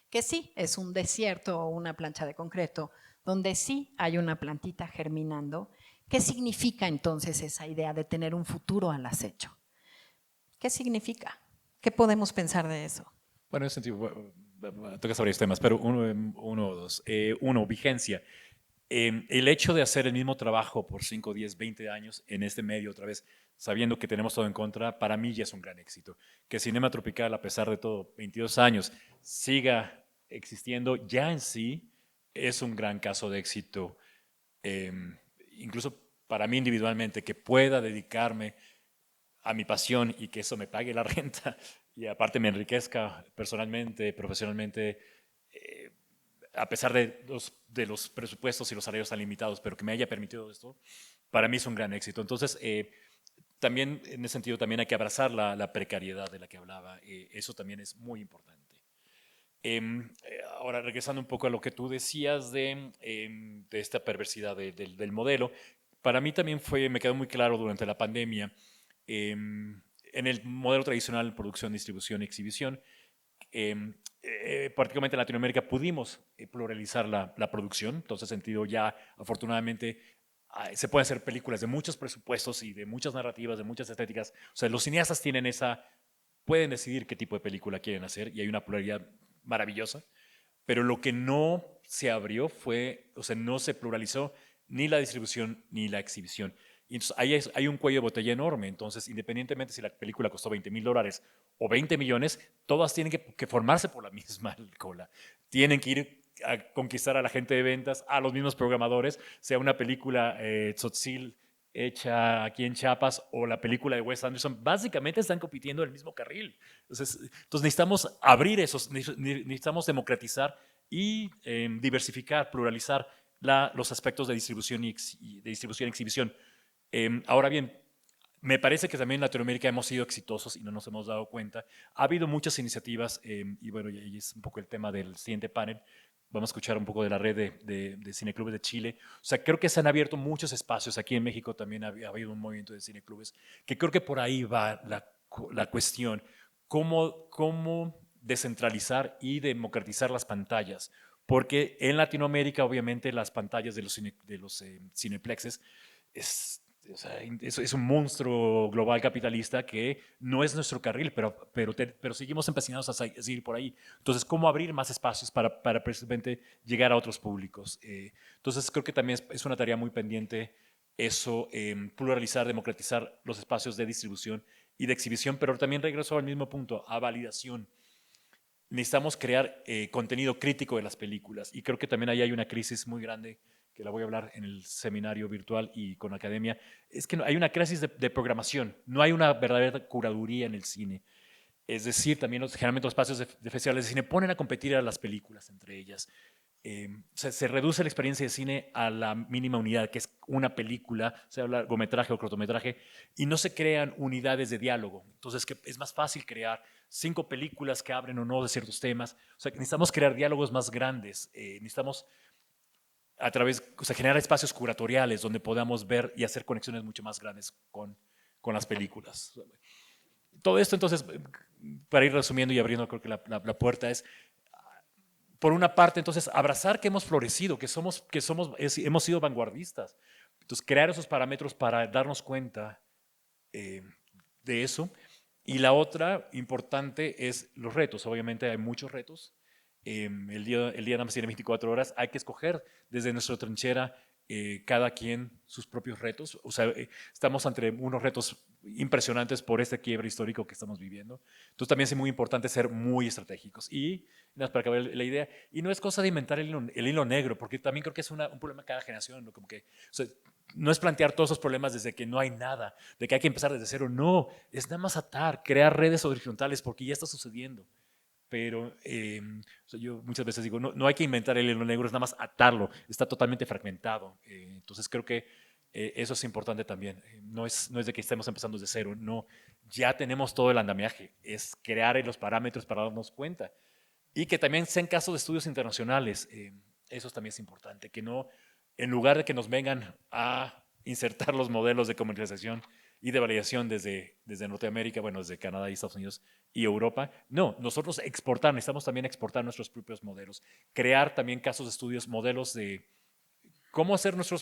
que sí es un desierto o una plancha de concreto, donde sí hay una plantita germinando, ¿qué significa entonces esa idea de tener un futuro al acecho? ¿Qué significa? ¿Qué podemos pensar de eso? Bueno, en ese sentido, tocas varios temas, pero uno o dos. Uno, vigencia. El hecho de hacer el mismo trabajo por 5, 10, 20 años en este medio otra vez, sabiendo que tenemos todo en contra, para mí ya es un gran éxito. Que Cinema Tropical, a pesar de todo, 22 años, siga existiendo, ya en sí es un gran caso de éxito. Eh, Incluso para mí individualmente, que pueda dedicarme a mi pasión y que eso me pague la renta y aparte me enriquezca personalmente, profesionalmente, eh, a pesar de los presupuestos y los salarios tan limitados, pero que me haya permitido esto, para mí es un gran éxito. Entonces, también en ese sentido, también hay que abrazar la precariedad de la que hablaba. Eso también es muy importante. Ahora, regresando un poco a lo que tú decías de esta perversidad del modelo, para mí también me quedó muy claro durante la pandemia, en el modelo tradicional, producción, distribución y exhibición, particularmente en Latinoamérica, pudimos pluralizar la producción. Entonces, en ese sentido, ya afortunadamente se pueden hacer películas de muchos presupuestos y de muchas narrativas, de muchas estéticas. O sea, los cineastas pueden decidir qué tipo de película quieren hacer y hay una pluralidad maravillosa. Pero lo que no se abrió o sea, no se pluralizó ni la distribución ni la exhibición. Y entonces hay un cuello de botella enorme. Entonces, independientemente si la película costó $20,000 o 20 millones, todas tienen que formarse por la misma cola. Tienen que ir a conquistar a la gente de ventas, a los mismos programadores, sea una película Tzotzil hecha aquí en Chiapas o la película de Wes Anderson, básicamente están compitiendo en el mismo carril. Entonces necesitamos abrir necesitamos democratizar y diversificar, pluralizar los aspectos de distribución y exhibición. Ahora bien, me parece que también en Latinoamérica hemos sido exitosos y no nos hemos dado cuenta. Ha habido muchas iniciativas y bueno, y es un poco el tema del siguiente panel. Vamos a escuchar un poco de la red de cineclubes de Chile. O sea, creo que se han abierto muchos espacios. Aquí en México también ha habido un movimiento de cineclubes, que creo que por ahí va la cuestión. ¿Cómo descentralizar y democratizar las pantallas? Porque en Latinoamérica, obviamente, las pantallas de los cineplexes o sea, es un monstruo global capitalista que no es nuestro carril, pero seguimos empecinados a seguir por ahí. Entonces, ¿cómo abrir más espacios para precisamente llegar a otros públicos? Entonces, creo que también es una tarea muy pendiente eso, pluralizar, democratizar los espacios de distribución y de exhibición, pero también regreso al mismo punto, a validación. Necesitamos crear contenido crítico de las películas y creo que también ahí hay una crisis muy grande que la voy a hablar en el seminario virtual y con academia, es que hay una crisis de programación, no hay una verdadera curaduría en el cine. Es decir, también generalmente los espacios de festivales de cine ponen a competir a las películas entre ellas. Se reduce la experiencia de cine a la mínima unidad, que es una película, sea largometraje o cortometraje, y no se crean unidades de diálogo. Entonces, que es más fácil crear 5 películas que abren o no de ciertos temas. O sea, que necesitamos crear diálogos más grandes. Necesitamos generar espacios curatoriales donde podamos ver y hacer conexiones mucho más grandes con las películas. Todo esto, entonces, para ir resumiendo y abriendo, creo que la puerta es, por una parte, entonces, abrazar que hemos florecido, hemos sido vanguardistas. Entonces, crear esos parámetros para darnos cuenta de eso. Y la otra importante es los retos. Obviamente hay muchos retos. El día nada más tiene 24 horas. Hay que escoger desde nuestra trinchera cada quien sus propios retos. O sea, estamos ante unos retos impresionantes por este quiebre histórico que estamos viviendo. Entonces también es muy importante ser muy estratégicos. Y para acabar la idea, y no es cosa de inventar el hilo negro, porque también creo que es un problema de cada generación, ¿no? Como que, o sea, no es plantear todos esos problemas desde que no hay nada, de que hay que empezar desde cero. No, es nada más atar, crear redes horizontales, porque ya está sucediendo. Pero o sea, yo muchas veces digo, no hay que inventar el hilo negro, es nada más atarlo, está totalmente fragmentado. Entonces creo que eso es importante también. No es de que estemos empezando desde cero, no, ya tenemos todo el andamiaje, es crear los parámetros para darnos cuenta. Y que también sean casos de estudios internacionales, eso también es importante, que no, en lugar de que nos vengan a insertar los modelos de comercialización y de validación desde Norteamérica, bueno, desde Canadá y Estados Unidos y Europa. No, nosotros necesitamos también exportar nuestros propios modelos, crear también casos de estudios, modelos de cómo hacer nuestra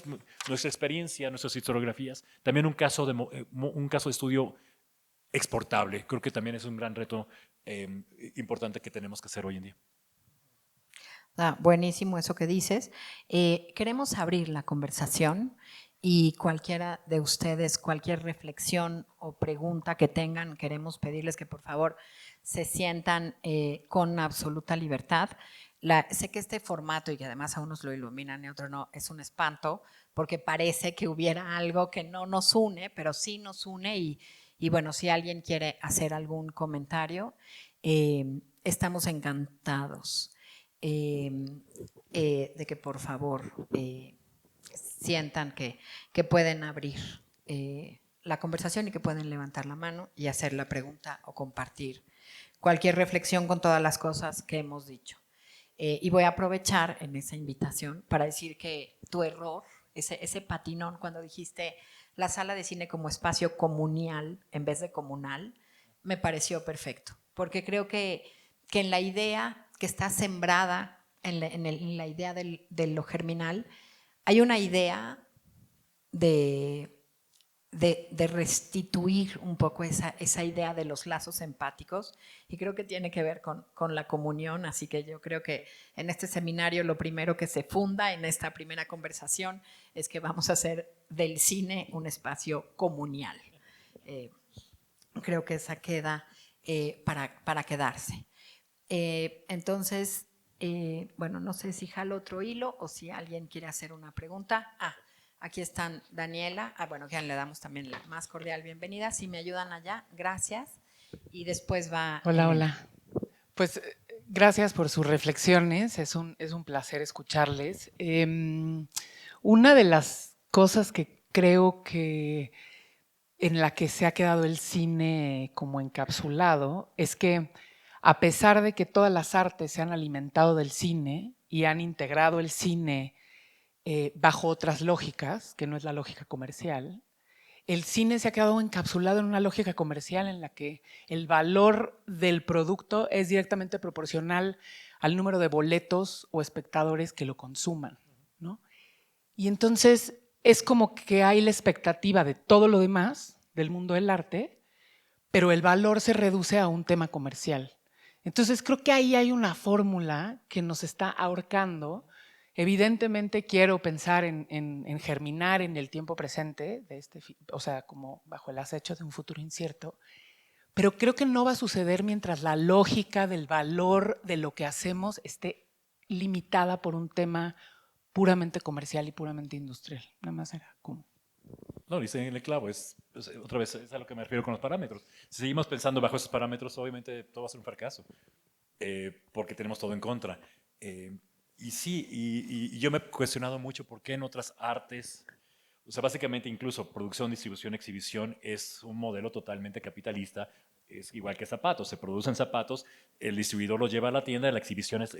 experiencia, nuestras historiografías, también un caso de estudio exportable. Creo que también es un gran reto importante que tenemos que hacer hoy en día. Buenísimo eso que dices. Queremos abrir la conversación y cualquiera de ustedes, cualquier reflexión o pregunta que tengan, queremos pedirles que por favor se sientan con absoluta libertad. Sé que este formato, y que además a unos lo iluminan y a otros no, es un espanto, porque parece que hubiera algo que no nos une, pero sí nos une y bueno, si alguien quiere hacer algún comentario, estamos encantados de que por favor sientan que pueden abrir la conversación y que pueden levantar la mano y hacer la pregunta o compartir cualquier reflexión con todas las cosas que hemos dicho. Y voy a aprovechar en esa invitación para decir que tu error, ese patinón cuando dijiste la sala de cine como espacio comunal en vez de comunal, me pareció perfecto, porque creo que en la idea que está sembrada en la idea de lo germinal, hay una idea de restituir un poco esa idea de los lazos empáticos y creo que tiene que ver con la comunión, así que yo creo que en este seminario lo primero que se funda en esta primera conversación es que vamos a hacer del cine un espacio comunal. Creo que esa queda para quedarse. Entonces, bueno, no sé si jalo otro hilo o si alguien quiere hacer una pregunta. Aquí están Daniela. Bueno, que le damos también la más cordial bienvenida. Si me ayudan allá, gracias. Y después va... Hola. Pues gracias por sus reflexiones. Es un placer escucharles. Una de las cosas que creo que en la que se ha quedado el cine como encapsulado es que a pesar de que todas las artes se han alimentado del cine y han integrado el cine bajo otras lógicas, que no es la lógica comercial, el cine se ha quedado encapsulado en una lógica comercial en la que el valor del producto es directamente proporcional al número de boletos o espectadores que lo consuman, ¿no? Y entonces es como que hay la expectativa de todo lo demás del mundo del arte, pero el valor se reduce a un tema comercial. Entonces creo que ahí hay una fórmula que nos está ahorcando. Evidentemente quiero pensar en germinar en el tiempo presente, o sea, como bajo el acecho de un futuro incierto, pero creo que no va a suceder mientras la lógica del valor de lo que hacemos esté limitada por un tema puramente comercial y puramente industrial. Nada más era como... No, dice en el clavo, otra vez es a lo que me refiero con los parámetros. Si seguimos pensando bajo esos parámetros, obviamente todo va a ser un fracaso, porque tenemos todo en contra. Eh, y sí, y yo me he cuestionado mucho por qué en otras artes, o sea, básicamente incluso producción, distribución, exhibición es un modelo totalmente capitalista, es igual que zapatos, se producen zapatos, el distribuidor los lleva a la tienda, la exhibición es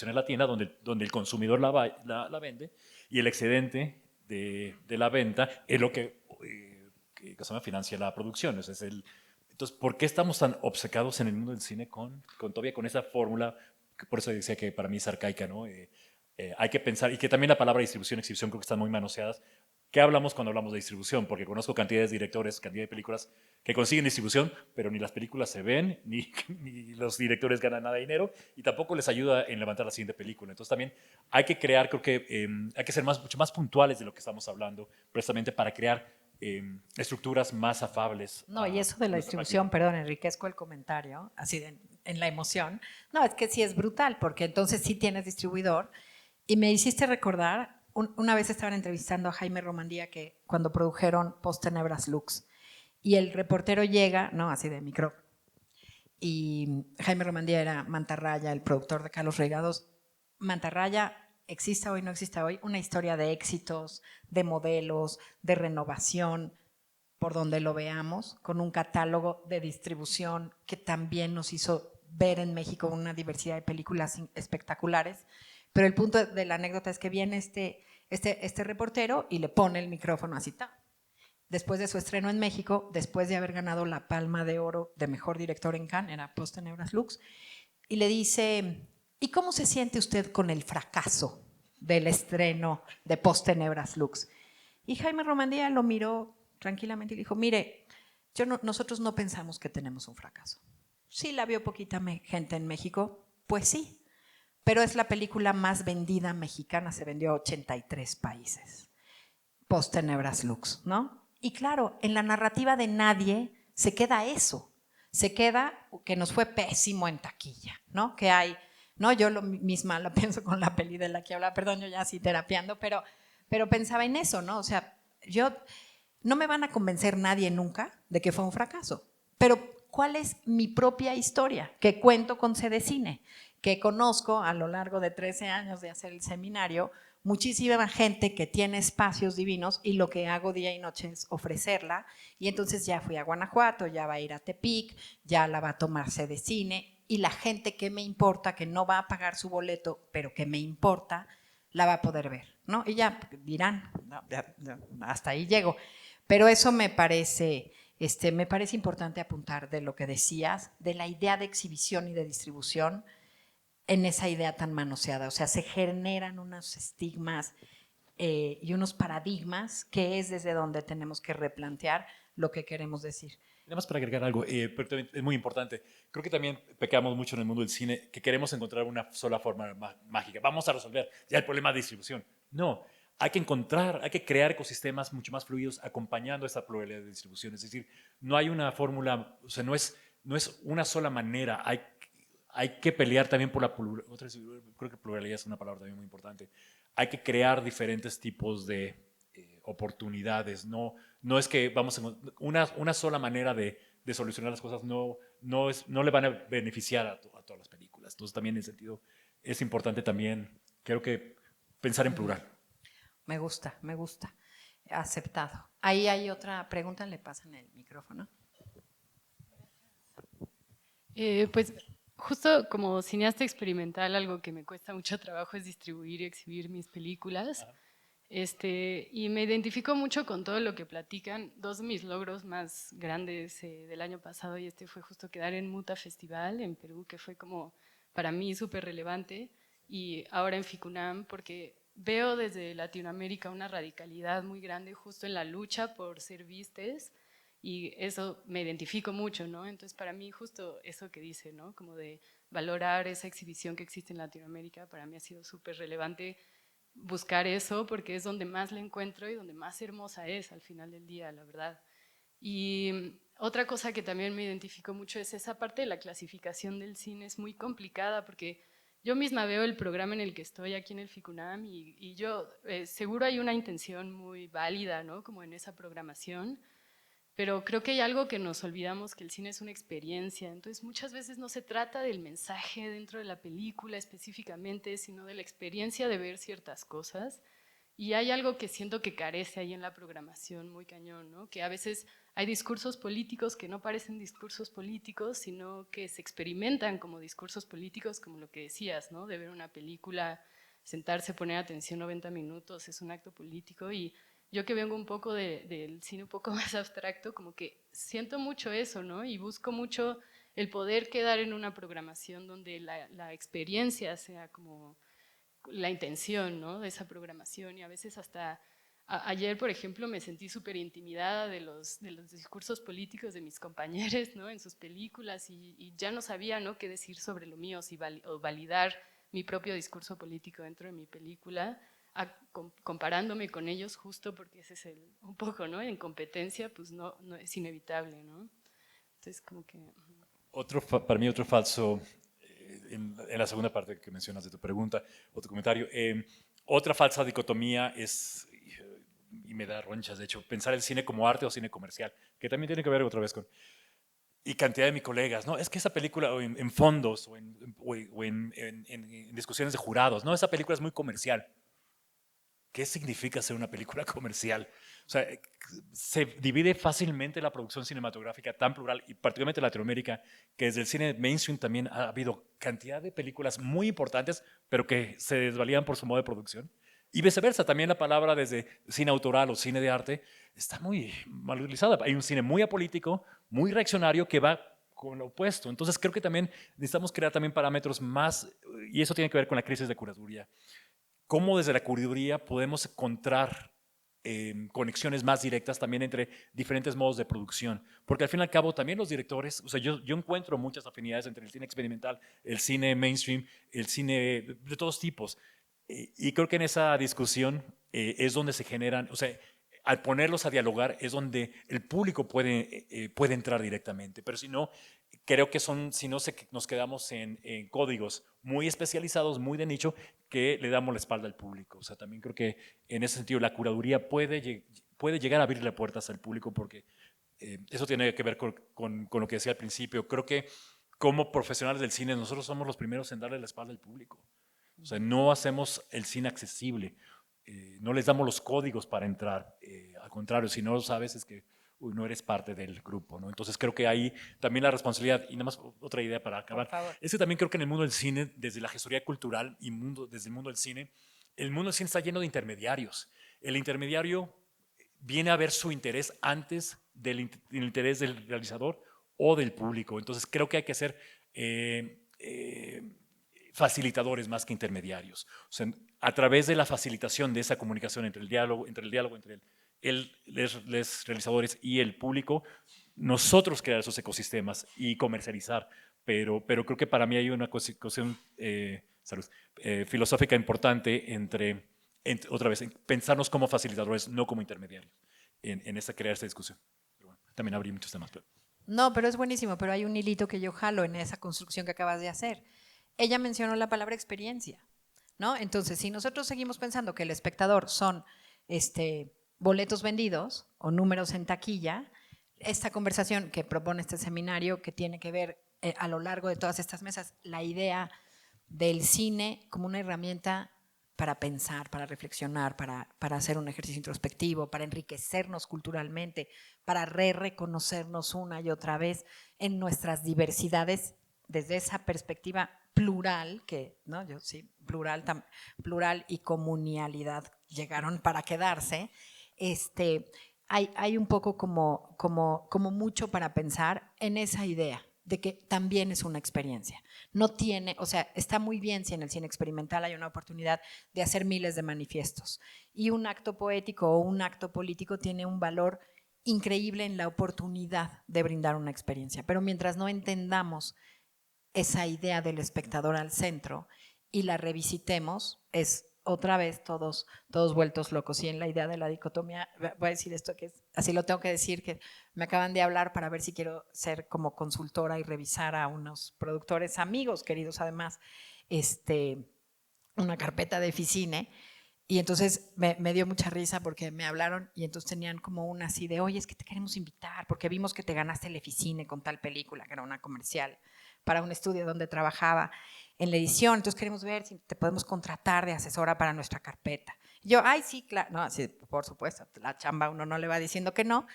la tienda donde el consumidor la vende y el excedente de la venta es lo que se llama, financia la producción. Entonces, ¿por qué estamos tan obcecados en el mundo del cine todavía con esa fórmula? Por eso decía que para mí es arcaica, ¿no? Hay que pensar, y que también la palabra distribución, exhibición creo que están muy manoseadas. ¿Qué hablamos cuando hablamos de distribución? Porque conozco cantidades de directores, cantidad de películas que consiguen distribución, pero ni las películas se ven, ni los directores ganan nada de dinero, y tampoco les ayuda en levantar la siguiente película. Entonces también hay que crear, creo que hay que ser mucho más puntuales de lo que estamos hablando, precisamente para crear estructuras más afables. No, y eso de la nuestra distribución, práctica. perdón, enriquezco el comentario, así en la emoción. No, es que sí es brutal, porque entonces sí tienes distribuidor. Y me hiciste recordar, una vez estaban entrevistando a Jaime Romandía, que cuando produjeron Post Tenebras Lux, y el reportero llega, no, así de micro, y Jaime Romandía era Mantarraya, el productor de Carlos Reigados. Mantarraya, exista hoy, no exista hoy, una historia de éxitos, de modelos, de renovación, por donde lo veamos, con un catálogo de distribución que también nos hizo ver en México una diversidad de películas espectaculares. Pero el punto de la anécdota es que viene este reportero y le pone el micrófono así, después de su estreno en México, después de haber ganado la Palma de Oro de Mejor Director en Cannes, era Post Tenebras Lux, y le dice, ¿y cómo se siente usted con el fracaso del estreno de Post Tenebras Lux? Y Jaime Romandía lo miró tranquilamente y le dijo, mire, nosotros no pensamos que tenemos un fracaso. Sí la vio poquita gente en México, pues sí, pero es la película más vendida mexicana, se vendió a 83 países. Post Tenebras Lux, ¿no? Y claro, en la narrativa de nadie se queda eso, se queda que nos fue pésimo en taquilla, ¿no? Que hay, ¿no? Yo misma lo pienso con la peli de la que habla, perdón, yo ya así terapiando, pero pensaba en eso, ¿no? O sea, no me van a convencer nadie nunca de que fue un fracaso, pero ¿cuál es mi propia historia que cuento con Cedecine? Que conozco a lo largo de 13 años de hacer el seminario, muchísima gente que tiene espacios divinos y lo que hago día y noche es ofrecerla. Y entonces ya fui a Guanajuato, ya va a ir a Tepic, ya la va a tomar Cedecine y la gente que me importa, que no va a pagar su boleto, pero que me importa, la va a poder ver, ¿no? Y ya dirán, no, hasta ahí llego. Pero eso me parece importante apuntar de lo que decías, de la idea de exhibición y de distribución en esa idea tan manoseada. O sea, se generan unos estigmas y unos paradigmas que es desde donde tenemos que replantear lo que queremos decir. Nada más para agregar algo, pero también es muy importante. Creo que también pecamos mucho en el mundo del cine, que queremos encontrar una sola forma mágica. Vamos a resolver ya el problema de distribución. No, hay que crear ecosistemas mucho más fluidos acompañando esta pluralidad de distribución. Es decir, no hay una fórmula, o sea, no es una sola manera. Hay que pelear también por la pluralidad. Creo que pluralidad es una palabra también muy importante. Hay que crear diferentes tipos de oportunidades. No es que vamos a una sola manera de solucionar las cosas, no le van a beneficiar a todas las películas. Entonces también en ese sentido es importante también, creo que pensar en plural. Me gusta, me gusta. Aceptado. Ahí hay otra pregunta, le pasan el micrófono. Pues justo como cineasta experimental, algo que me cuesta mucho trabajo es distribuir y exhibir mis películas. Y me identifico mucho con todo lo que platican. Dos de mis logros más grandes del año pasado, y fue justo quedar en Muta Festival en Perú, que fue como para mí súper relevante, y ahora en FICUNAM, porque veo desde Latinoamérica una radicalidad muy grande justo en la lucha por ser vistes, y eso me identifico mucho, ¿no? Entonces para mí justo eso que dice, ¿no? Como de valorar esa exhibición que existe en Latinoamérica, para mí ha sido súper relevante buscar eso, porque es donde más la encuentro y donde más hermosa es al final del día, la verdad. Y otra cosa que también me identifico mucho es esa parte de la clasificación del cine, es muy complicada porque yo misma veo el programa en el que estoy aquí en el FICUNAM y yo, seguro hay una intención muy válida, ¿no? Como en esa programación, pero creo que hay algo que nos olvidamos, que el cine es una experiencia, entonces muchas veces no se trata del mensaje dentro de la película específicamente, sino de la experiencia de ver ciertas cosas. Y hay algo que siento que carece ahí en la programación muy cañón, ¿no? Que a veces hay discursos políticos que no parecen discursos políticos, sino que se experimentan como discursos políticos, como lo que decías, ¿no? De ver una película, sentarse, poner atención 90 minutos, es un acto político. Y yo que vengo un poco del cine un poco más abstracto, como que siento mucho eso, ¿no? Y busco mucho el poder quedar en una programación donde la experiencia sea como la intención, ¿no? De esa programación, y a veces hasta ayer, por ejemplo, me sentí súper intimidada de los discursos políticos de mis compañeros, ¿no? En sus películas, y ya no sabía, ¿no? Qué decir sobre lo mío, si o validar mi propio discurso político dentro de mi película, comparándome con ellos, justo porque ese es un poco, ¿no? En competencia, pues no es inevitable, ¿no? Entonces, como que... Para mí otro falso, en la segunda parte que mencionas de tu pregunta o tu comentario, otra falsa dicotomía es, y me da ronchas de hecho, pensar el cine como arte o cine comercial, que también tiene que ver otra vez con, y cantidad de mis colegas, ¿no? Es que esa película, o en fondos, o en discusiones de jurados, ¿no? Esa película es muy comercial. ¿Qué significa ser una película comercial? O sea, se divide fácilmente la producción cinematográfica tan plural, y particularmente en Latinoamérica, que desde el cine mainstream también ha habido cantidad de películas muy importantes, pero que se desvalían por su modo de producción. Y viceversa, también la palabra desde cine autoral o cine de arte está muy mal utilizada. Hay un cine muy apolítico, muy reaccionario, que va con lo opuesto. Entonces creo que también necesitamos crear también parámetros más, y eso tiene que ver con la crisis de curaduría. Cómo desde la curaduría podemos encontrar conexiones más directas también entre diferentes modos de producción. Porque al fin y al cabo también los directores, o sea, yo encuentro muchas afinidades entre el cine experimental, el cine mainstream, el cine de todos tipos. Y creo que en esa discusión es donde se generan, o sea, al ponerlos a dialogar es donde el público puede entrar directamente. Pero si no, creo que si no nos quedamos en códigos muy especializados, muy de nicho, que le damos la espalda al público. O sea, también creo que en ese sentido la curaduría puede llegar a abrirle puertas al público, porque eso tiene que ver con lo que decía al principio. Creo que como profesionales del cine nosotros somos los primeros en darle la espalda al público. O sea, no hacemos el cine accesible, no les damos los códigos para entrar. Al contrario, si no lo sabes es que no eres parte del grupo, ¿no? Entonces creo que ahí también la responsabilidad, y nada más otra idea para acabar, es que también creo que en el mundo del cine, desde la gestoría cultural y desde el mundo del cine, el mundo del cine está lleno de intermediarios. El intermediario viene a ver su interés antes del interés del realizador o del público. Entonces creo que hay que ser facilitadores más que intermediarios. O sea, a través de la facilitación de esa comunicación entre el diálogo entre los realizadores y el público, nosotros crear esos ecosistemas y comercializar. Pero creo que para mí hay una cuestión filosófica importante otra vez, pensarnos como facilitadores, no como intermediarios, en crear esta discusión. Pero bueno, también abrí muchos temas. No, pero es buenísimo, pero hay un hilito que yo jalo en esa construcción que acabas de hacer. Ella mencionó la palabra experiencia, ¿no? Entonces, si nosotros seguimos pensando que el espectador son boletos vendidos o números en taquilla, esta conversación que propone este seminario, que tiene que ver a lo largo de todas estas mesas, la idea del cine como una herramienta para pensar, para reflexionar, para hacer un ejercicio introspectivo, para enriquecernos culturalmente, para reconocernos una y otra vez en nuestras diversidades desde esa perspectiva plural, que, ¿no? Yo sí, plural y comunalidad llegaron para quedarse. Hay un poco como mucho para pensar en esa idea de que también es una experiencia. No tiene, o sea, está muy bien si en el cine experimental hay una oportunidad de hacer miles de manifiestos, y un acto poético o un acto político tiene un valor increíble en la oportunidad de brindar una experiencia. Pero mientras no entendamos esa idea del espectador al centro y la revisitemos, es otra vez todos vueltos locos. Y en la idea de la dicotomía, voy a decir esto, que así lo tengo que decir, que me acaban de hablar para ver si quiero ser como consultora y revisar a unos productores amigos queridos además, una carpeta de Ficine. Y entonces me dio mucha risa porque me hablaron y entonces tenían como una así de, oye, es que te queremos invitar porque vimos que te ganaste el Eficine con tal película, que era una comercial, para un estudio donde trabajaba en la edición. Entonces queremos ver si te podemos contratar de asesora para nuestra carpeta. Y yo, ay, sí, claro. No, sí, por supuesto, la chamba uno no le va diciendo que no.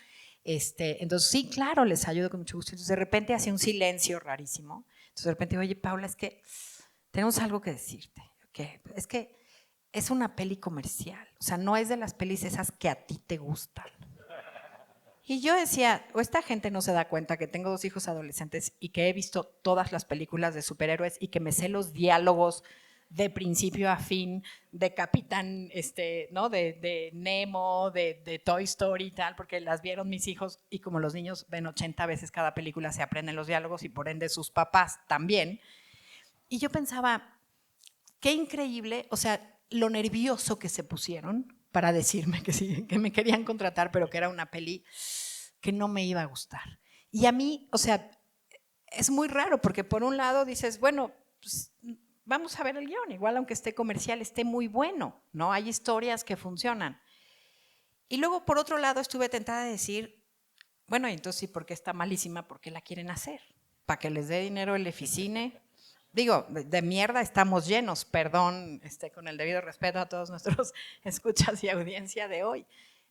Entonces, sí, claro, les ayudo con mucho gusto. Entonces, de repente hacía un silencio rarísimo. Entonces, de repente, oye, Paula, es que tenemos algo que decirte. ¿Qué? Es que es una peli comercial, o sea, no es de las pelis esas que a ti te gustan. Y yo decía, o esta gente no se da cuenta que tengo 2 hijos adolescentes y que he visto todas las películas de superhéroes y que me sé los diálogos de principio a fin de Capitán, ¿no? de Nemo, de Toy Story y tal, porque las vieron mis hijos y como los niños ven 80 veces cada película, se aprenden los diálogos y por ende sus papás también. Y yo pensaba, qué increíble, o sea, lo nervioso que se pusieron para decirme que sí, que me querían contratar, pero que era una peli que no me iba a gustar. Y a mí, o sea, es muy raro porque por un lado dices, bueno, pues vamos a ver el guión, igual aunque esté comercial, esté muy bueno, ¿no? Hay historias que funcionan. Y luego por otro lado estuve tentada de decir, bueno, entonces sí, ¿por qué está malísima? ¿Por qué la quieren hacer? ¿Para que les dé dinero el Eficine? Digo, de mierda estamos llenos, perdón, con el debido respeto a todos nuestros escuchas y audiencia de hoy.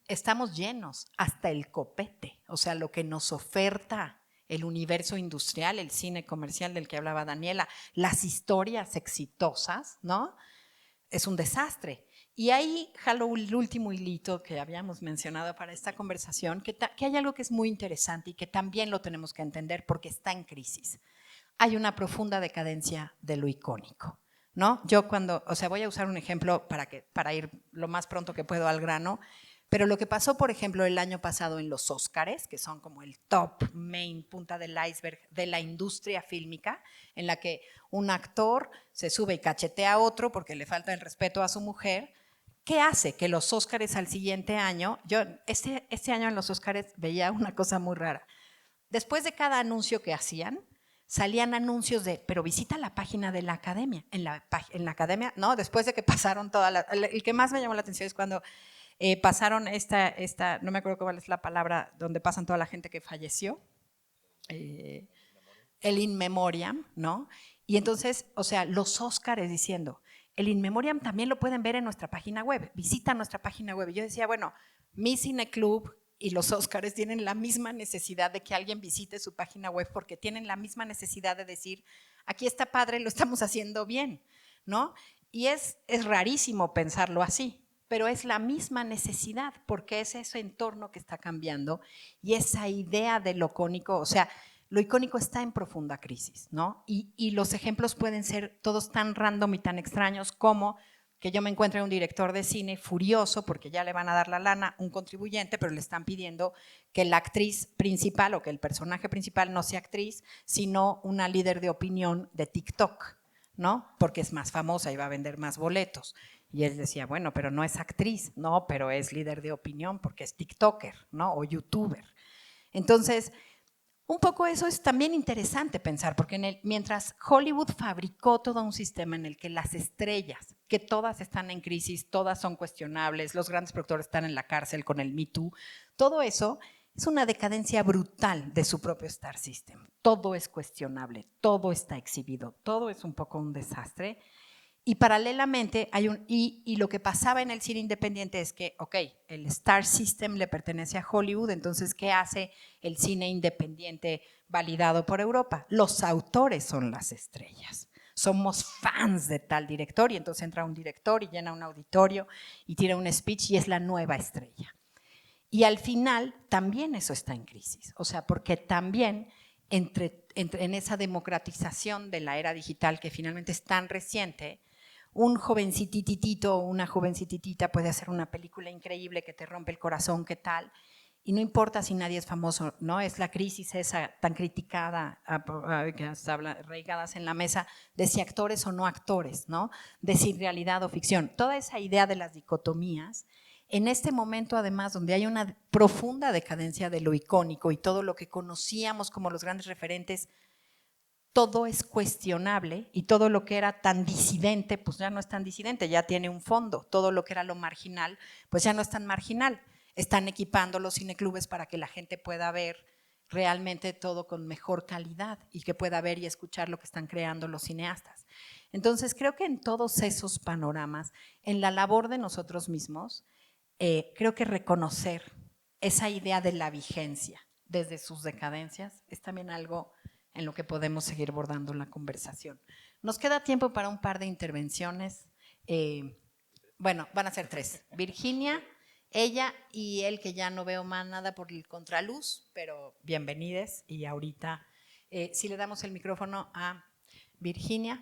Estamos llenos hasta el copete, o sea, lo que nos oferta el universo industrial, el cine comercial del que hablaba Daniela, las historias exitosas, ¿no? Es un desastre. Y ahí jalo el último hilito que habíamos mencionado para esta conversación, que hay algo que es muy interesante y que también lo tenemos que entender porque está en crisis. Hay una profunda decadencia de lo icónico, ¿no? Yo cuando, o sea, voy a usar un ejemplo para ir lo más pronto que puedo al grano, pero lo que pasó, por ejemplo, el año pasado en los Óscares, que son como el top main punta del iceberg de la industria fílmica, en la que un actor se sube y cachetea a otro porque le falta el respeto a su mujer. ¿Qué hace? Que los Óscares al siguiente año, yo este año en los Óscares veía una cosa muy rara. Después de cada anuncio que hacían, salían anuncios de, pero visita la página de la academia. En la academia, no, después de que pasaron el que más me llamó la atención es cuando pasaron no me acuerdo cuál es la palabra, donde pasan toda la gente que falleció, el in memoriam, ¿no? Y entonces, o sea, los Óscares diciendo, el in memoriam también lo pueden ver en nuestra página web, visita nuestra página web. Y yo decía, bueno, mi cineclub y los Óscares tienen la misma necesidad de que alguien visite su página web porque tienen la misma necesidad de decir, aquí está padre, lo estamos haciendo bien, ¿no? Y es rarísimo pensarlo así, pero es la misma necesidad porque es ese entorno que está cambiando y esa idea de lo icónico, o sea, lo icónico está en profunda crisis, ¿no? Y los ejemplos pueden ser todos tan random y tan extraños como que yo me encuentre un director de cine furioso porque ya le van a dar la lana, un contribuyente, pero le están pidiendo que la actriz principal o que el personaje principal no sea actriz, sino una líder de opinión de TikTok, ¿no? Porque es más famosa y va a vender más boletos. Y él decía, bueno, pero no es actriz, no, pero es líder de opinión porque es TikToker, ¿no? O YouTuber. Entonces, un poco eso es también interesante pensar, porque mientras Hollywood fabricó todo un sistema en el que las estrellas, que todas están en crisis, todas son cuestionables, los grandes productores están en la cárcel con el Me Too, todo eso es una decadencia brutal de su propio Star System. Todo es cuestionable, todo está exhibido, todo es un poco un desastre. Y paralelamente y lo que pasaba en el cine independiente es que, ok, el Star System le pertenece a Hollywood, entonces, ¿qué hace el cine independiente validado por Europa? Los autores son las estrellas. Somos fans de tal director y entonces entra un director y llena un auditorio y tira un speech y es la nueva estrella. Y al final también eso está en crisis, o sea, porque también en esa democratización de la era digital que finalmente es tan reciente, un jovencititito o una jovencititita puede hacer una película increíble que te rompe el corazón, ¿qué tal? Y no importa si nadie es famoso, ¿no? Es la crisis esa tan criticada, que hasta habla reigadas en la mesa, de si actores o no actores, ¿no? De si realidad o ficción. Toda esa idea de las dicotomías, en este momento además donde hay una profunda decadencia de lo icónico y todo lo que conocíamos como los grandes referentes, todo es cuestionable y todo lo que era tan disidente, pues ya no es tan disidente, ya tiene un fondo. Todo lo que era lo marginal, pues ya no es tan marginal. Están equipando los cineclubes para que la gente pueda ver realmente todo con mejor calidad y que pueda ver y escuchar lo que están creando los cineastas. Entonces, creo que en todos esos panoramas, en la labor de nosotros mismos, creo que reconocer esa idea de la vigencia desde sus decadencias es también algo en lo que podemos seguir abordando la conversación. Nos queda tiempo para un par de intervenciones. Bueno, van a ser 3. Virginia, ella y él, que ya no veo más nada por el contraluz, pero bienvenides. Y ahorita, si le damos el micrófono a Virginia.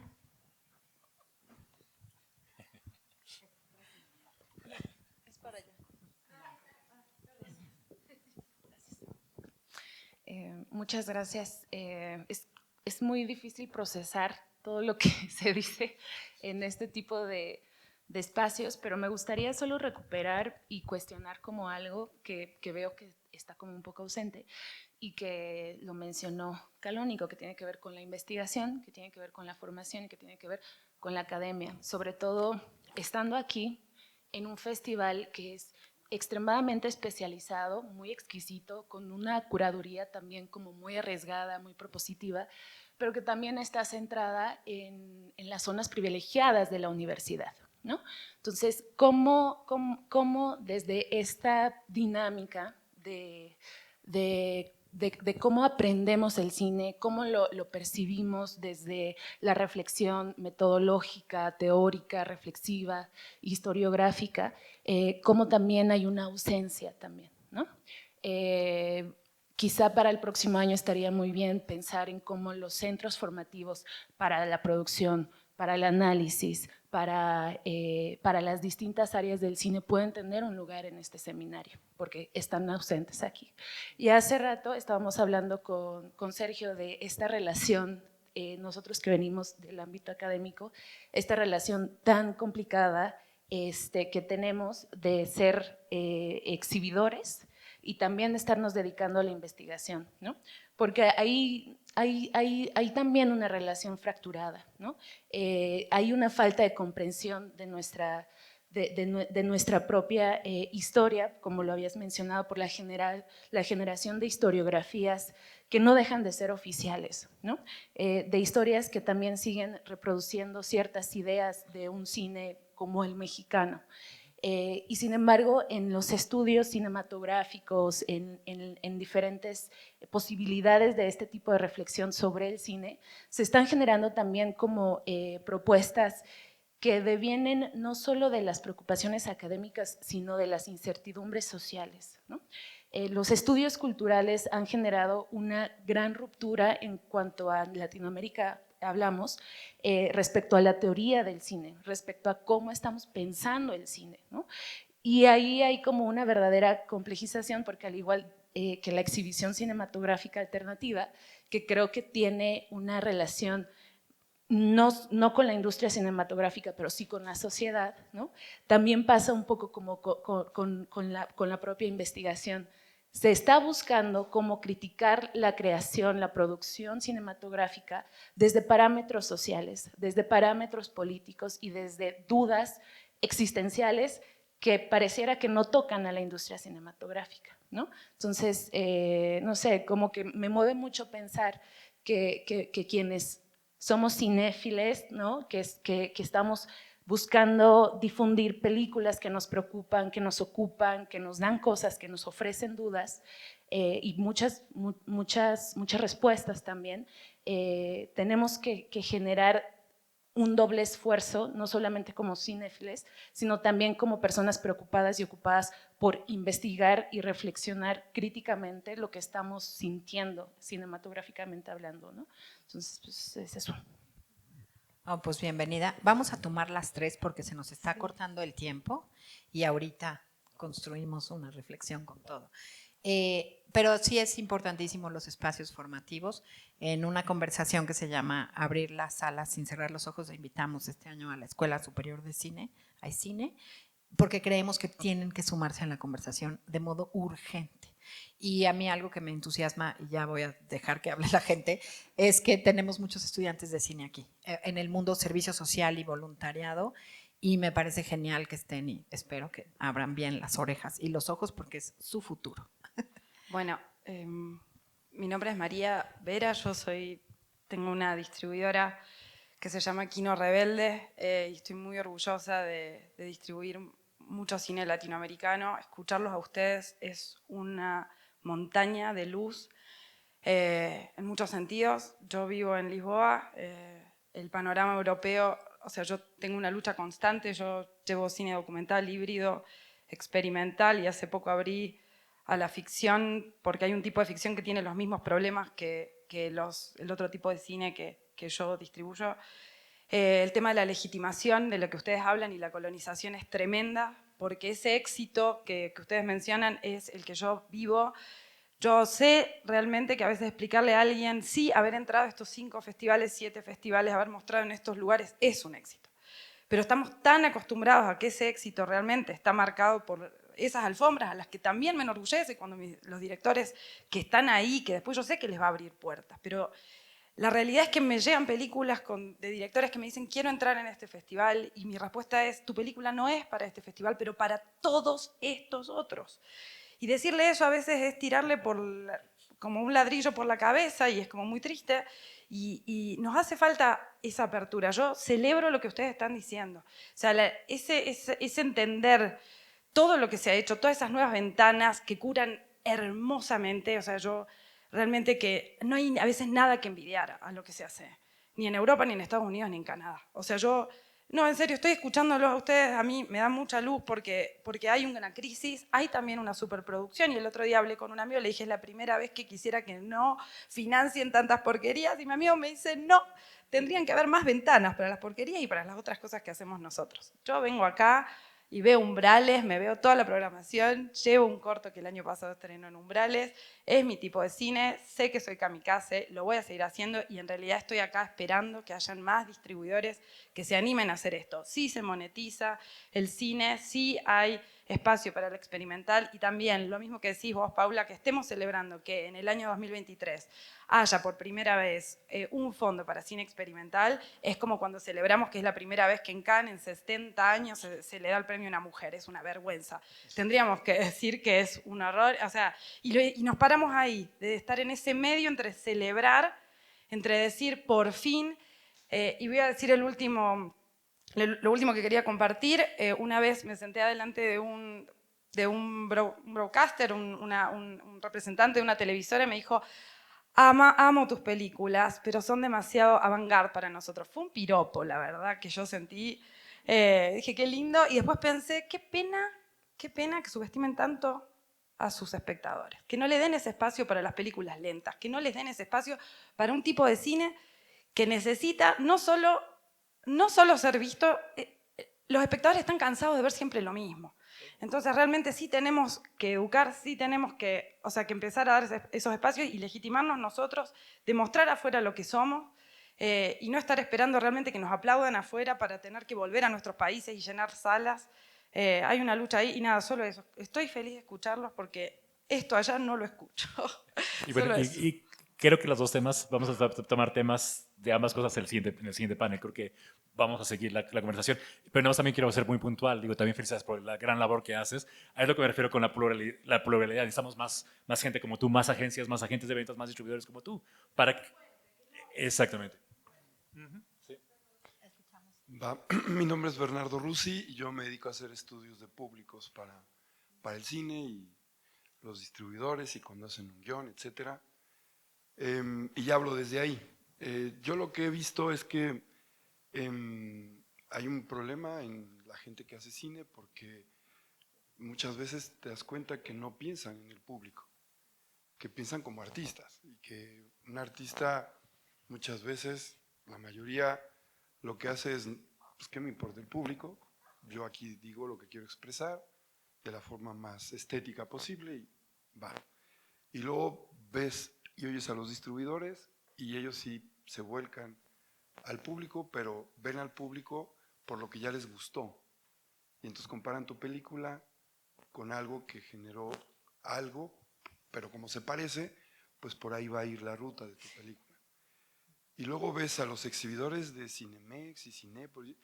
Muchas gracias. Es muy difícil procesar todo lo que se dice en este tipo de espacios, pero me gustaría solo recuperar y cuestionar como algo que veo que está como un poco ausente y que lo mencionó Calónico, que tiene que ver con la investigación, que tiene que ver con la formación y que tiene que ver con la academia, sobre todo estando aquí en un festival que es extremadamente especializado, muy exquisito, con una curaduría también como muy arriesgada, muy propositiva, pero que también está centrada en las zonas privilegiadas de la universidad, ¿no? Entonces, ¿cómo desde esta dinámica de cómo aprendemos el cine, cómo lo percibimos desde la reflexión metodológica, teórica, reflexiva, historiográfica, cómo también hay una ausencia también, ¿no? Quizá para el próximo año estaría muy bien pensar en cómo los centros formativos para la producción, para el análisis, para las distintas áreas del cine pueden tener un lugar en este seminario, porque están ausentes aquí. Y hace rato estábamos hablando con Sergio de esta relación, nosotros que venimos del ámbito académico, esta relación tan complicada que tenemos de ser exhibidores y también de estarnos dedicando a la investigación, ¿no? Porque hay también una relación fracturada, ¿no? Hay una falta de comprensión de nuestra propia historia, como lo habías mencionado, por la generación de historiografías que no dejan de ser oficiales, ¿no? De historias que también siguen reproduciendo ciertas ideas de un cine como el mexicano. Y sin embargo, en los estudios cinematográficos, en diferentes posibilidades de este tipo de reflexión sobre el cine, se están generando también como propuestas que devienen no solo de las preocupaciones académicas, sino de las incertidumbres sociales, ¿no? Los estudios culturales han generado una gran ruptura en cuanto a Latinoamérica hablamos, respecto a la teoría del cine, respecto a cómo estamos pensando el cine, ¿no? Y ahí hay como una verdadera complejización, porque al igual que la exhibición cinematográfica alternativa, que creo que tiene una relación no con la industria cinematográfica, pero sí con la sociedad, ¿no? También pasa un poco como con la propia investigación. Se está buscando cómo criticar la creación, la producción cinematográfica desde parámetros sociales, desde parámetros políticos y desde dudas existenciales que pareciera que no tocan a la industria cinematográfica, ¿no? Entonces, no sé, como que me mueve mucho pensar que quienes somos cinéfiles, ¿no? que estamos buscando difundir películas que nos preocupan, que nos ocupan, que nos dan cosas, que nos ofrecen dudas y muchas respuestas también, tenemos que generar un doble esfuerzo, no solamente como cinéfiles, sino también como personas preocupadas y ocupadas por investigar y reflexionar críticamente lo que estamos sintiendo cinematográficamente hablando, ¿no? Entonces, pues es eso. Oh, pues bienvenida. Vamos a tomar las 3 porque se nos está cortando el tiempo y ahorita construimos una reflexión con todo. Pero sí es importantísimo los espacios formativos. En una conversación que se llama Abrir las salas sin cerrar los ojos, invitamos este año a la Escuela Superior de Cine, a cine, porque creemos que tienen que sumarse a la conversación de modo urgente. Y a mí algo que me entusiasma, y ya voy a dejar que hable la gente, es que tenemos muchos estudiantes de cine aquí, en el mundo servicio social y voluntariado, y me parece genial que estén y espero que abran bien las orejas y los ojos porque es su futuro. Bueno, mi nombre es María Vera, tengo una distribuidora que se llama Kino Rebelde y estoy muy orgullosa de distribuir mucho cine latinoamericano. Escucharlos a ustedes es una montaña de luz en muchos sentidos. Yo vivo en Lisboa, el panorama europeo, o sea, yo tengo una lucha constante, yo llevo cine documental, híbrido, experimental y hace poco abrí a la ficción porque hay un tipo de ficción que tiene los mismos problemas que el otro tipo de cine que yo distribuyo. El tema de la legitimación de lo que ustedes hablan y la colonización es tremenda porque ese éxito que ustedes mencionan es el que yo vivo. Yo sé realmente que a veces explicarle a alguien, sí, haber entrado a estos 5 festivales, 7 festivales, haber mostrado en estos lugares es un éxito. Pero estamos tan acostumbrados a que ese éxito realmente está marcado por esas alfombras a las que también me enorgullece cuando los directores que están ahí, que después yo sé que les va a abrir puertas, pero la realidad es que me llegan películas de directores que me dicen quiero entrar en este festival y mi respuesta es tu película no es para este festival, pero para todos estos otros. Y decirle eso a veces es tirarle como un ladrillo por la cabeza y es como muy triste y nos hace falta esa apertura. Yo celebro lo que ustedes están diciendo. O sea, ese entender todo lo que se ha hecho, todas esas nuevas ventanas que curan hermosamente, o sea, yo realmente que no hay a veces nada que envidiar a lo que se hace, ni en Europa, ni en Estados Unidos, ni en Canadá. O sea, no, en serio, estoy escuchándolo a ustedes, a mí me da mucha luz porque hay una crisis, hay también una superproducción y el otro día hablé con un amigo, le dije, es la primera vez que quisiera que no financien tantas porquerías y mi amigo me dice, no, tendrían que haber más ventanas para las porquerías y para las otras cosas que hacemos nosotros. Yo vengo acá y veo Umbrales, me veo toda la programación, llevo un corto que el año pasado estrenó en Umbrales, es mi tipo de cine, sé que soy kamikaze, lo voy a seguir haciendo y en realidad estoy acá esperando que hayan más distribuidores que se animen a hacer esto. Sí se monetiza el cine, sí hay espacio para el experimental y también lo mismo que decís vos, Paula, que estemos celebrando que en el año 2023 haya por primera vez un fondo para cine experimental, es como cuando celebramos que es la primera vez que en Cannes en 70 años se le da el premio a una mujer, es una vergüenza. Tendríamos que decir que es un horror, o sea, y nos paramos ahí, de estar en ese medio entre celebrar, entre decir por fin, y voy a decir lo último que quería compartir, una vez me senté adelante de un broadcaster, un representante de una televisora y me dijo, amo tus películas, pero son demasiado avant-garde para nosotros. Fue un piropo, la verdad, que yo sentí, dije, qué lindo, y después pensé, qué pena que subestimen tanto a sus espectadores, que no le den ese espacio para las películas lentas, que no les den ese espacio para un tipo de cine que necesita no solo ser visto, los espectadores están cansados de ver siempre lo mismo. Entonces realmente sí tenemos que educar, sí tenemos que empezar a dar esos espacios y legitimarnos nosotros, demostrar afuera lo que somos y no estar esperando realmente que nos aplaudan afuera para tener que volver a nuestros países y llenar salas. Hay una lucha ahí y nada, solo eso. Estoy feliz de escucharlos porque esto allá no lo escucho. Y, bueno, y creo que los dos temas, vamos a tomar temas de ambas cosas en el siguiente panel. Creo que vamos a seguir la conversación. Pero no, también quiero ser muy puntual. Digo, también felicidades por la gran labor que haces. A lo que me refiero con la pluralidad. Necesitamos más gente como tú, más agencias, más agentes de ventas, más distribuidores como tú. Exactamente. Sí. Mi nombre es Bernardo Rusi y yo me dedico a hacer estudios de públicos para el cine y los distribuidores y cuando hacen un guión, etc. Y ya hablo desde ahí. Yo lo que he visto es que hay un problema en la gente que hace cine porque muchas veces te das cuenta que no piensan en el público, que piensan como artistas y que un artista muchas veces, la mayoría, lo que hace es, pues, ¿qué me importa el público? Yo aquí digo lo que quiero expresar de la forma más estética posible y va. Y luego ves y oyes a los distribuidores y ellos sí se vuelcan al público, pero ven al público por lo que ya les gustó. Y entonces comparan tu película con algo que generó algo pero como se parece, pues por ahí va a ir la ruta de tu película. Y luego ves a los exhibidores de Cinemex y Cinépolis,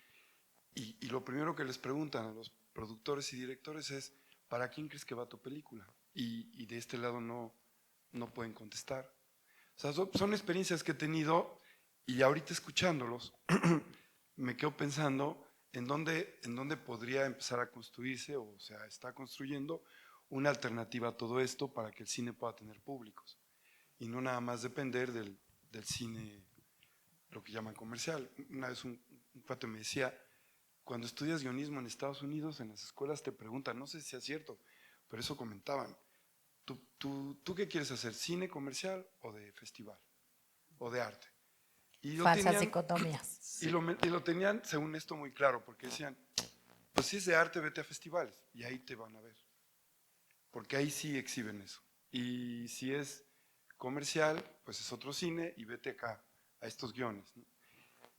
y lo primero que les preguntan a los productores y directores es, ¿para quién crees que va tu película? Y de este lado no pueden contestar. O sea, son experiencias que he tenido, y ahorita escuchándolos, me quedo pensando en dónde podría empezar a construirse, o sea, está construyendo una alternativa a todo esto para que el cine pueda tener públicos y no nada más depender del cine, lo que llaman comercial. Una vez un cuate me decía, cuando estudias guionismo en Estados Unidos, en las escuelas te preguntan, no sé si es cierto, pero eso comentaban, ¿tú qué quieres hacer? ¿Cine comercial o de festival? ¿O de arte? Y Falsas dicotomías. Y lo tenían, según esto, muy claro, porque decían, pues si es de arte, vete a festivales, y ahí te van a ver. Porque ahí sí exhiben eso. Y si es comercial, pues es otro cine, y vete acá, a estos guiones, ¿no?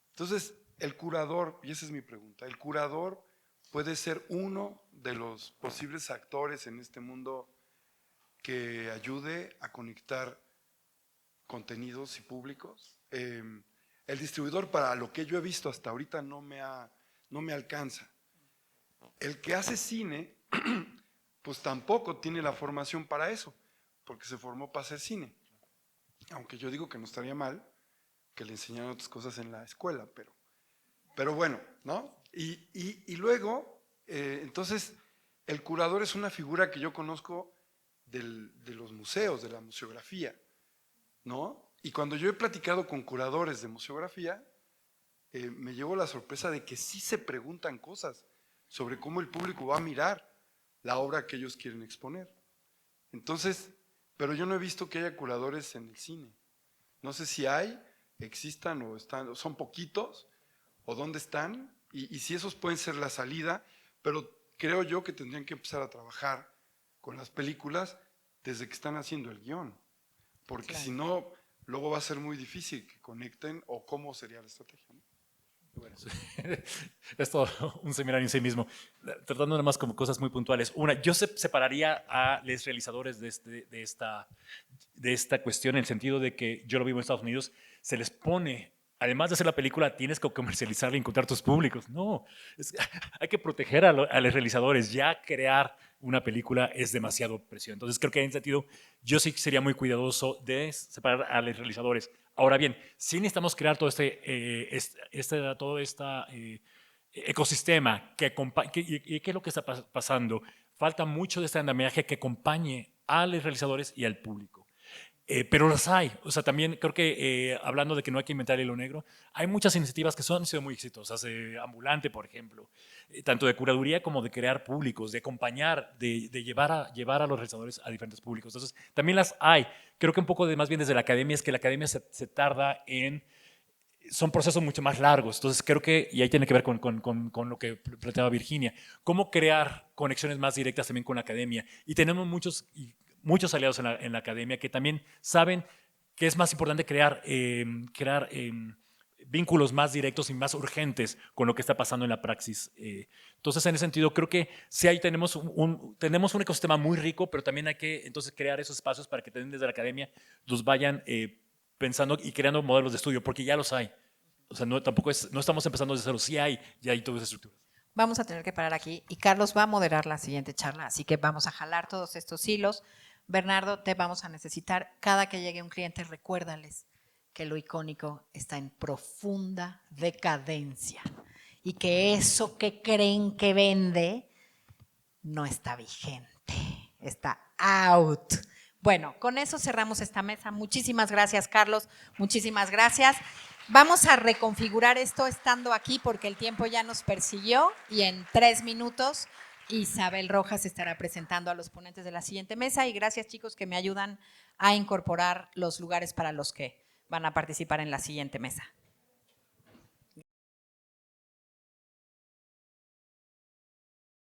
Entonces, el curador, y esa es mi pregunta, ¿el curador puede ser uno de los posibles actores en este mundo que ayude a conectar contenidos y públicos? El distribuidor, para lo que yo he visto hasta ahorita, no me alcanza. El que hace cine, pues tampoco tiene la formación para eso, porque se formó para hacer cine. Aunque yo digo que no estaría mal que le enseñaran otras cosas en la escuela, pero bueno, ¿no? Y luego, entonces, el curador es una figura que yo conozco de los museos, de la museografía, ¿no? Y cuando yo he platicado con curadores de museografía, me llevo la sorpresa de que sí se preguntan cosas sobre cómo el público va a mirar la obra que ellos quieren exponer. Entonces, pero yo no he visto que haya curadores en el cine. No sé si existan o están, son poquitos, o dónde están, y si esos pueden ser la salida, pero creo yo que tendrían que empezar a trabajar con las películas desde que están haciendo el guión, porque Claro. si no, luego va a ser muy difícil que conecten, o cómo sería la estrategia, ¿no? Bueno, es todo un seminario en sí mismo, tratando nada más como cosas muy puntuales. Una, yo separaría a los realizadores de esta cuestión en el sentido de que yo lo vivo en Estados Unidos, se les pone, además de hacer la película, tienes que comercializarla y encontrar tus públicos. No, hay que proteger a los realizadores. Ya crear una película es demasiado presión. Entonces creo que en ese sentido yo sí sería muy cuidadoso de separar a los realizadores. Ahora bien, sí necesitamos crear todo este ecosistema y qué es lo que está pasando. Falta mucho de este andamiaje que acompañe a los realizadores y al público. Pero las hay. O sea, también creo que hablando de que no hay que inventar el hilo negro, hay muchas iniciativas que han sido muy exitosas. Ambulante, por ejemplo, tanto de curaduría como de crear públicos, de acompañar, de llevar a los realizadores a diferentes públicos. Entonces, también las hay. Creo que un poco más bien desde la academia es que la academia se tarda en... Son procesos mucho más largos. Entonces, creo que, y ahí tiene que ver con lo que planteaba Virginia, cómo crear conexiones más directas también con la academia. Y tenemos muchos aliados en la academia que también saben que es más importante crear vínculos más directos y más urgentes con lo que está pasando en la praxis. Entonces, en ese sentido, creo que sí ahí tenemos un ecosistema muy rico, pero también hay que entonces crear esos espacios para que también desde la academia los vayan pensando y creando modelos de estudio, porque ya los hay. O sea, no estamos empezando desde cero, sí hay toda esa estructura. Vamos a tener que parar aquí y Carlos va a moderar la siguiente charla, así que vamos a jalar todos estos hilos. Bernardo, te vamos a necesitar. Cada que llegue un cliente, recuérdales que lo icónico está en profunda decadencia y que eso que creen que vende no está vigente, está out. Bueno, con eso cerramos esta mesa. Muchísimas gracias, Carlos. Muchísimas gracias. Vamos a reconfigurar esto estando aquí porque el tiempo ya nos persiguió y en 3 minutos Isabel Rojas estará presentando a los ponentes de la siguiente mesa y gracias chicos que me ayudan a incorporar los lugares para los que van a participar en la siguiente mesa.